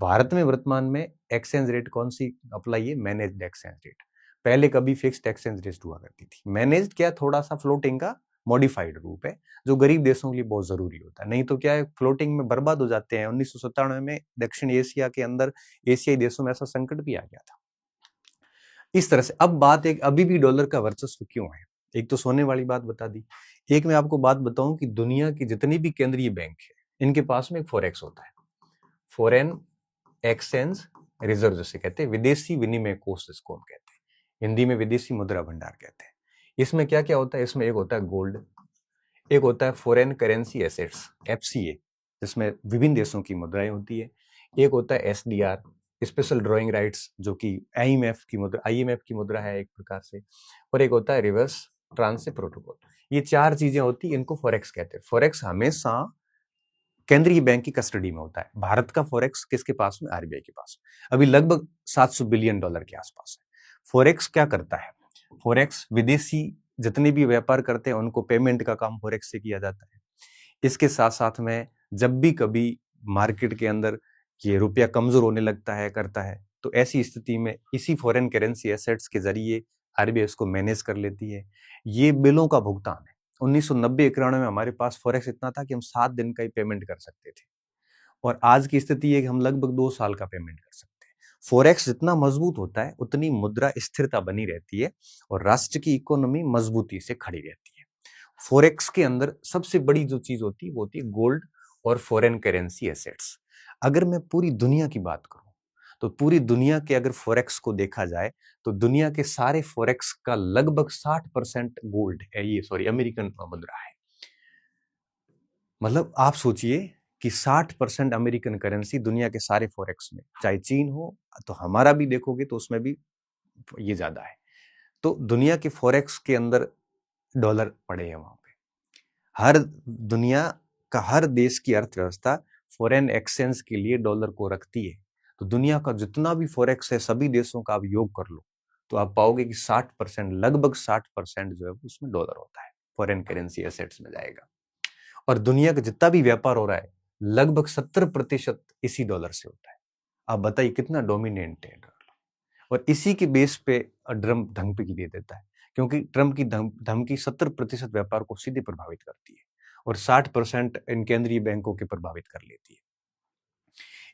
भारत में वर्तमान में एक्सचेंज रेट कौन सी अप्लाई है, मैनेज्ड एक्सचेंज रेट। पहले कभी फिक्स्ड एक्सचेंज रेट हुआ करती थी। मैनेज्ड क्या, थोड़ा सा फ्लोटिंग का मॉडिफाइड रूप है, जो गरीब देशों के लिए बहुत जरूरी होता है। नहीं तो क्या है, फ्लोटिंग में बर्बाद हो जाते हैं। 1997 में दक्षिण एशिया के अंदर एशियाई देशों में ऐसा संकट भी आ गया था। इस तरह से अब बात एक, अभी भी डॉलर का वर्चस्व क्यों है, एक तो सोने वाली बात बता दी। एक मैं आपको बात बताऊं कि दुनिया की जितनी भी केंद्रीय बैंक है, इनके पास में एक फॉरेक्स होता है, फॉरेन एक्सचेंज रिजर्व जिसे कहते हैं, विदेशी विनिमय कोष जिसको हम कहते हैं, हिंदी में विदेशी मुद्रा भंडार कहते हैं। इसमें क्या क्या होता है, इसमें एक होता है गोल्ड, एक होता है फॉरेन करेंसी एसेट्स एफसीए, जिसमें विभिन्न देशों की मुद्राएं होती है। एक होता है एसडीआर, स्पेशल ड्रॉइंग राइट्स, जो कि आईएमएफ की मुद्रा है एक प्रकार से। और एक होता है रिवर्स ट्रांसिट प्रोटोकॉल। ये 4 चीजें होती है, इनको फॉरेक्स कहते हैं। फॉरेक्स हमेशा केंद्रीय बैंक की कस्टडी में होता है। भारत का फॉरेक्स किसके पास में, आरबीआई के पास। अभी लगभग 700 बिलियन डॉलर के आसपास है। फॉरेक्स क्या करता है, फॉरेक्स विदेशी जितने भी व्यापार करते हैं उनको पेमेंट का काम फॉरेक्स से किया जाता है। इसके साथ साथ में जब भी कभी मार्केट के अंदर ये रुपया कमजोर होने लगता है, करता है, तो ऐसी स्थिति में इसी फॉरेन करेंसी एसेट्स के जरिए आरबीआई इसको मैनेज कर लेती है। ये बिलों का भुगतान है। 1990-91 में हमारे पास फॉरेक्स इतना था कि हम 7 दिन का ही पेमेंट कर सकते थे, और आज की स्थिति है कि हम लगभग 2 साल का पेमेंट कर सकते हैं। फॉरेक्स जितना मजबूत होता है उतनी मुद्रा स्थिरता बनी रहती है और राष्ट्र की इकोनॉमी मजबूती से खड़ी रहती है। फॉरेक्स के अंदर सबसे बड़ी जो चीज होती है वो होती है गोल्ड और फॉरेन करेंसी एसेट्स। अगर मैं पूरी दुनिया की बात करूं तो पूरी दुनिया के अगर फॉरेक्स को देखा जाए तो दुनिया के सारे फॉरेक्स का लगभग 60% गोल्ड है, ये सॉरी अमेरिकन मुद्रा है। मतलब आप सोचिए कि 60% अमेरिकन करेंसी दुनिया के सारे फॉरेक्स में, चाहे चीन हो, तो हमारा भी देखोगे तो उसमें भी ये ज्यादा है। तो दुनिया के फॉरेक्स के अंदर डॉलर पड़े हैं वहां पे। हर दुनिया का हर देश की अर्थव्यवस्था फॉरेन एक्सचेंज के लिए डॉलर को रखती है। तो दुनिया का जितना भी फॉरेक्स है सभी देशों का आप योग कर लो तो आप पाओगे कि 60%, लगभग 60% जो है उसमें डॉलर होता है, फॉरेन करेंसी एसेट्स में जाएगा। और दुनिया का जितना भी व्यापार हो रहा है लगभग 70% इसी डॉलर से होता है। आप बताइए कितना डोमिनेंट है डॉलर। और इसी के बेस पे ट्रम्प धमकी दे देता है, क्योंकि ट्रम्प की धमकी 70% व्यापार को सीधे प्रभावित करती है और 60% इन केंद्रीय बैंकों के प्रभावित कर लेती है।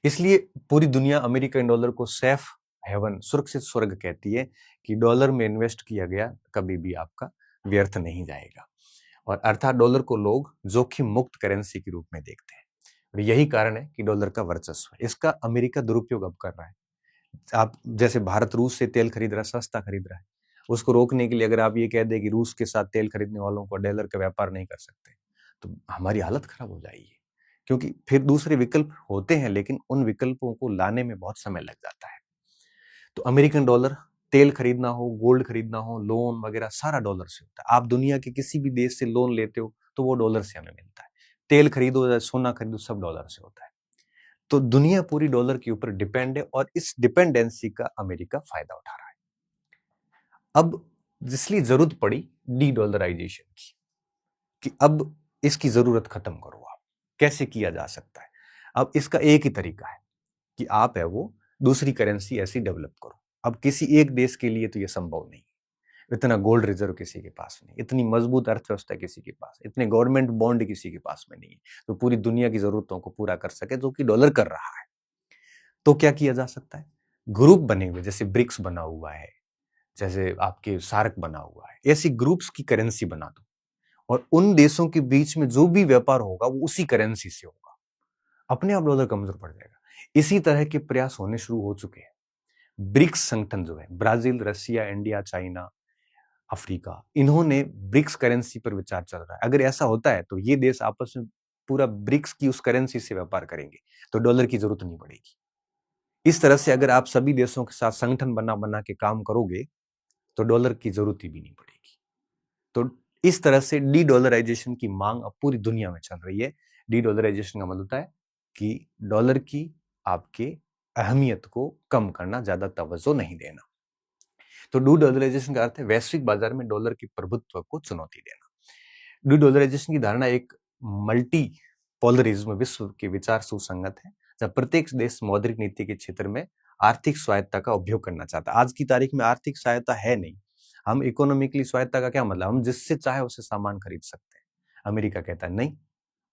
इसलिए पूरी दुनिया अमेरिकन डॉलर को सेफ हेवन, सुरक्षित स्वर्ग कहती है कि डॉलर में इन्वेस्ट किया गया कभी भी आपका व्यर्थ नहीं जाएगा। और अर्थात डॉलर को लोग जोखिम मुक्त करेंसी के रूप में देखते हैं, और यही कारण है कि डॉलर का वर्चस्व है। इसका अमेरिका दुरुपयोग अब कर रहा है। आप जैसे भारत रूस से तेल खरीद रहा है, सस्ता खरीद रहा है, उसको रोकने के लिए अगर आप ये कह दें कि रूस के साथ तेल खरीदने वालों को डॉलर का व्यापार नहीं कर सकते, तो हमारी हालत खराब हो जाएगी। क्योंकि फिर दूसरे विकल्प होते हैं, लेकिन उन विकल्पों को लाने में बहुत समय लग जाता है। तो अमेरिकन डॉलर, तेल खरीदना हो, गोल्ड खरीदना हो, लोन वगैरह सारा डॉलर से होता है। आप दुनिया के किसी भी देश से लोन लेते हो तो वो डॉलर से हमें मिलता है। तेल खरीदो या सोना खरीदो, सब डॉलर से होता है। तो दुनिया पूरी डॉलर के ऊपर डिपेंड है और इस डिपेंडेंसी का अमेरिका फायदा उठा रहा है। अब इसलिए जरूरत पड़ी डी डॉलराइजेशन की, कि अब इसकी जरूरत खत्म करो। आप कैसे किया जा सकता है? अब इसका एक ही तरीका है कि आप है वो दूसरी करेंसी ऐसी डेवलप करो। अब किसी एक देश के लिए तो ये संभव नहीं, इतना गोल्ड रिजर्व किसी के पास नहीं, इतनी मजबूत अर्थव्यवस्था किसी के पास, इतने गवर्नमेंट बॉन्ड किसी के पास में नहीं है तो पूरी दुनिया की जरूरतों को पूरा कर सके, जो कि डॉलर कर रहा है। तो क्या किया जा सकता है? ग्रुप बने हुए, जैसे ब्रिक्स बना हुआ है, जैसे आपके सार्क बना हुआ है, ऐसी ग्रुप्स की करेंसी बना दो और उन देशों के बीच में जो भी व्यापार होगा वो उसी करेंसी से होगा, अपने आप डॉलर कमजोर पड़ जाएगा। इसी तरह के प्रयास होने शुरू हो चुके हैं। ब्रिक्स संगठन जो है, Brazil, Russia, India, China, Africa, इन्होंने ब्रिक्स करेंसी पर विचार चल रहा है। अगर ऐसा होता है तो ये देश आपस में पूरा ब्रिक्स की उस करेंसी से व्यापार करेंगे तो डॉलर की जरूरत नहीं पड़ेगी। इस तरह से अगर आप सभी देशों के साथ संगठन बना बना के काम करोगे तो डॉलर की जरूरत ही भी नहीं पड़ेगी। तो इस तरह से डी डॉलराइजेशन की मांग अब पूरी दुनिया में चल रही है। डी डॉलराइजेशन का मतलब होता है कि डॉलर की आपके अहमियत को कम करना, ज्यादा तवज्जो नहीं देना। तो डू डॉलराइजेशन का अर्थ है वैश्विक बाजार में डॉलर के प्रभुत्व को चुनौती देना। डू डॉलराइजेशन की धारणा एक मल्टी पोलरिज्म विश्व के विचार सुसंगत है, जब प्रत्येक देश मौद्रिक नीति के क्षेत्र में आर्थिक स्वायत्ता का उपयोग करना चाहता है। आज की तारीख में आर्थिक स्वायत्ता है नहीं। हम इकोनॉमिकली स्वायत्ता का क्या मतलब? हम जिससे चाहे उससे सामान खरीद सकते हैं। अमेरिका कहता है नहीं,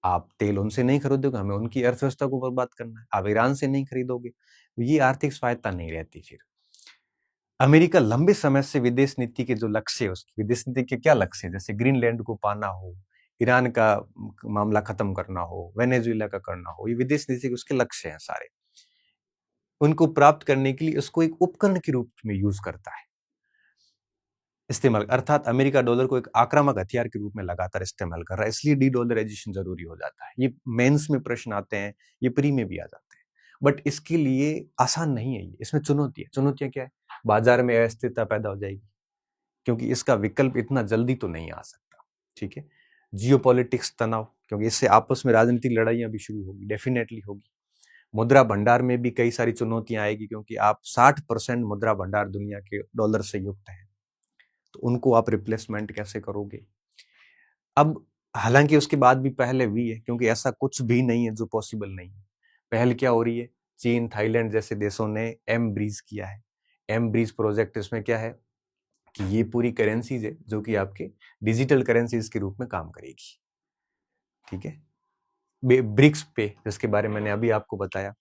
आप तेल उनसे नहीं खरीदोगे, हमें उनकी अर्थव्यवस्था को बर्बाद करना है। आप ईरान से नहीं खरीदोगे, ये आर्थिक स्वायत्ता नहीं रहती। फिर अमेरिका लंबे समय से विदेश नीति के जो लक्ष्य है, उसकी विदेश नीति के क्या लक्ष्य है, जैसे ग्रीनलैंड को पाना हो, ईरान का मामला खत्म करना हो, वेनेजुएला का करना हो, ये विदेश नीति के उसके लक्ष्य हैं सारे। उनको प्राप्त करने के लिए उसको एक उपकरण के रूप में यूज करता है, इस्तेमाल, अर्थात अमेरिका डॉलर को एक आक्रामक हथियार के रूप में लगातार इस्तेमाल कर रहा है। इसलिए डी डॉलराइजेशन जरूरी हो जाता है। ये मेंस में प्रश्न आते हैं, ये प्री में भी आ जाते हैं, बट इसके लिए आसान नहीं है। ये इसमें चुनौती है। चुनौतियां क्या है? बाजार में अस्थिरता पैदा हो जाएगी, क्योंकि इसका विकल्प इतना जल्दी तो नहीं आ सकता। ठीक है, जियोपॉलिटिक्स तनाव, क्योंकि इससे आपस में राजनीतिक लड़ाइयां भी शुरू होगी, डेफिनेटली होगी। मुद्रा भंडार में भी कई सारी चुनौतियां आएगी, क्योंकि आप 60% मुद्रा भंडार दुनिया के डॉलर से युक्त है, तो उनको आप रिप्लेसमेंट कैसे करोगे? अब हालांकि उसके बाद भी पहले भी है, क्योंकि ऐसा कुछ भी नहीं है जो पॉसिबल नहीं है। पहल क्या हो रही है? चीन, थाईलैंड जैसे देशों ने एम ब्रीज किया है। एम ब्रीज प्रोजेक्ट, इसमें क्या है कि ये पूरी करेंसीज है जो कि आपके डिजिटल करेंसीज के रूप में काम करेगी। ठीक है, ब्रिक्स पे, जिसके बारे में मैंने अभी आपको बताया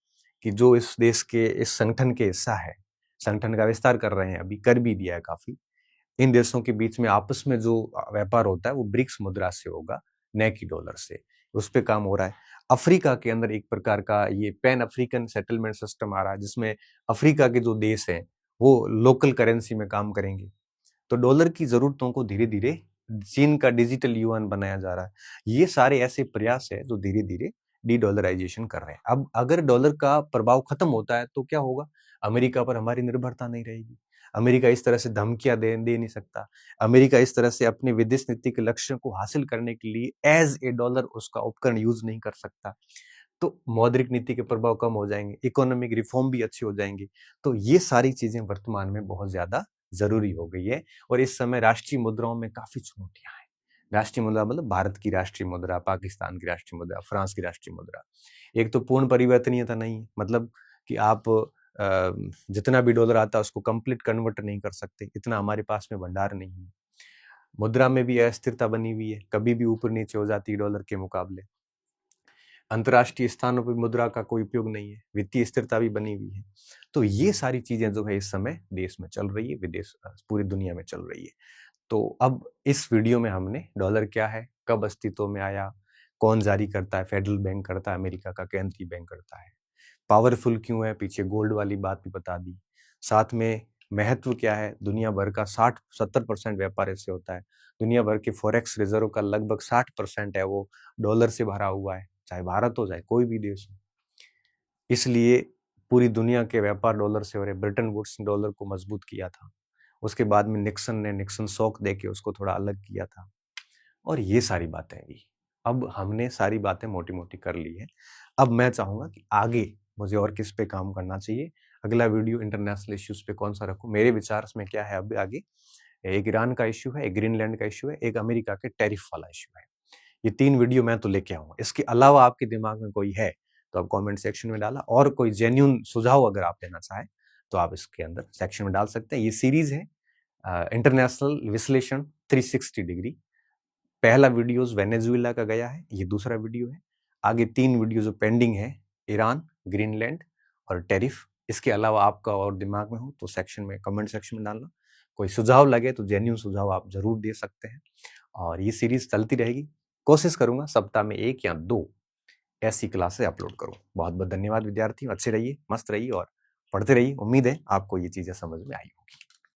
कि जो इस देश के, इस संगठन के हिस्सा है, संगठन का विस्तार कर रहे हैं, अभी कर भी दिया है काफी। इन देशों के बीच में आपस में जो व्यापार होता है वो ब्रिक्स मुद्रा से होगा, न कि डॉलर से। उस पर काम हो रहा है। अफ्रीका के अंदर एक प्रकार का ये पैन अफ्रीकन सेटलमेंट सिस्टम आ रहा है, जिसमें अफ्रीका के जो देश हैं वो लोकल करेंसी में काम करेंगे। तो डॉलर की जरूरतों को धीरे धीरे चीन का डिजिटल युआन बनाया जा रहा है। ये सारे ऐसे प्रयास है जो धीरे धीरे डी डॉलराइजेशन कर रहे हैं। अब अगर डॉलर का प्रभाव खत्म होता है तो क्या होगा? अमेरिका पर हमारी निर्भरता नहीं रहेगी। अमेरिका इस तरह से धमकियां दे नहीं सकता। अमेरिका इस तरह से अपने विदेश नीति के लक्ष्यों को हासिल करने के लिए एज ए डॉलर उसका उपकरण यूज नहीं कर सकता। तो मौद्रिक नीति के प्रभाव कम हो जाएंगे, इकोनॉमिक रिफॉर्म भी अच्छी हो जाएंगी। तो ये सारी चीजें वर्तमान में बहुत ज्यादा जरूरी हो गई है। और इस समय राष्ट्रीय मुद्राओं में काफी चुनौतियां हैं। राष्ट्रीय मुद्रा मतलब भारत की राष्ट्रीय मुद्रा, पाकिस्तान की राष्ट्रीय मुद्रा, फ्रांस की राष्ट्रीय मुद्रा। एक तो पूर्ण परिवर्तनीयता नहीं है, मतलब कि आप जितना भी डॉलर आता है उसको कंप्लीट कन्वर्ट नहीं कर सकते, इतना हमारे पास में भंडार नहीं है। मुद्रा में भी अस्थिरता बनी हुई है, कभी भी ऊपर नीचे हो जाती है डॉलर के मुकाबले। अंतर्राष्ट्रीय स्थानों पर मुद्रा का कोई उपयोग नहीं है, वित्तीय स्थिरता भी बनी हुई है। तो ये सारी चीजें जो है इस समय देश में चल रही है, विदेश पूरी दुनिया में चल रही है। तो अब इस वीडियो में हमने डॉलर क्या है, कब अस्तित्व में आया, कौन जारी करता है, फेडरल बैंक करता है, अमेरिका का केंद्रीय बैंक करता है, पावरफुल क्यों है, पीछे गोल्ड वाली बात भी बता दी, साथ में महत्व क्या है, दुनिया भर का 60-70% व्यापार इससे होता है। दुनिया भर के फॉरेक्स रिजर्व का लगभग 60% है वो डॉलर से भरा हुआ है, चाहे भारत हो चाहे कोई भी देश हो। इसलिए पूरी दुनिया के व्यापार डॉलर से हो रहे। ब्रिटेन वुड्स ने डॉलर को मजबूत किया था, उसके बाद में निक्सन शॉक देके उसको थोड़ा अलग किया था। और ये सारी बातें भी अब हमने सारी बातें मोटी मोटी कर ली है। अब मैं चाहूंगा कि आगे मुझे और किस पे काम करना चाहिए, अगला वीडियो इंटरनेशनल इश्यूज पे कौन सा रखूं, मेरे विचार में क्या है अब आगे, एक ईरान का इश्यू है, एक ग्रीनलैंड का इश्यू है, एक अमेरिका के टैरिफ वाला इश्यू है। ये 3 वीडियो मैं तो लेके आऊंगा। इसके अलावा आपके दिमाग में कोई है तो आप कमेंट सेक्शन में डाला, और कोई जेन्युइन सुझाव अगर आप देना चाहें तो आप इसके अंदर सेक्शन में डाल सकते हैं। ये सीरीज है इंटरनेशनल विश्लेषण 360 डिग्री। पहला वीडियोस वेनेजुएला का गया है, ये दूसरा वीडियो है। आगे 3 वीडियो जो पेंडिंग है, ईरान, ग्रीनलैंड और टैरिफ। इसके अलावा आपका और दिमाग में हो तो सेक्शन में, कमेंट सेक्शन में डालना। कोई सुझाव लगे तो जेन्युइन सुझाव आप जरूर दे सकते हैं, और ये सीरीज चलती रहेगी। कोशिश करूंगा सप्ताह में 1 या 2 ऐसी क्लासें अपलोड करूं। बहुत बहुत धन्यवाद विद्यार्थियों, अच्छे रहिए, मस्त रहिए और पढ़ते रहिए। उम्मीद है आपको ये चीजें समझ में आई होगी।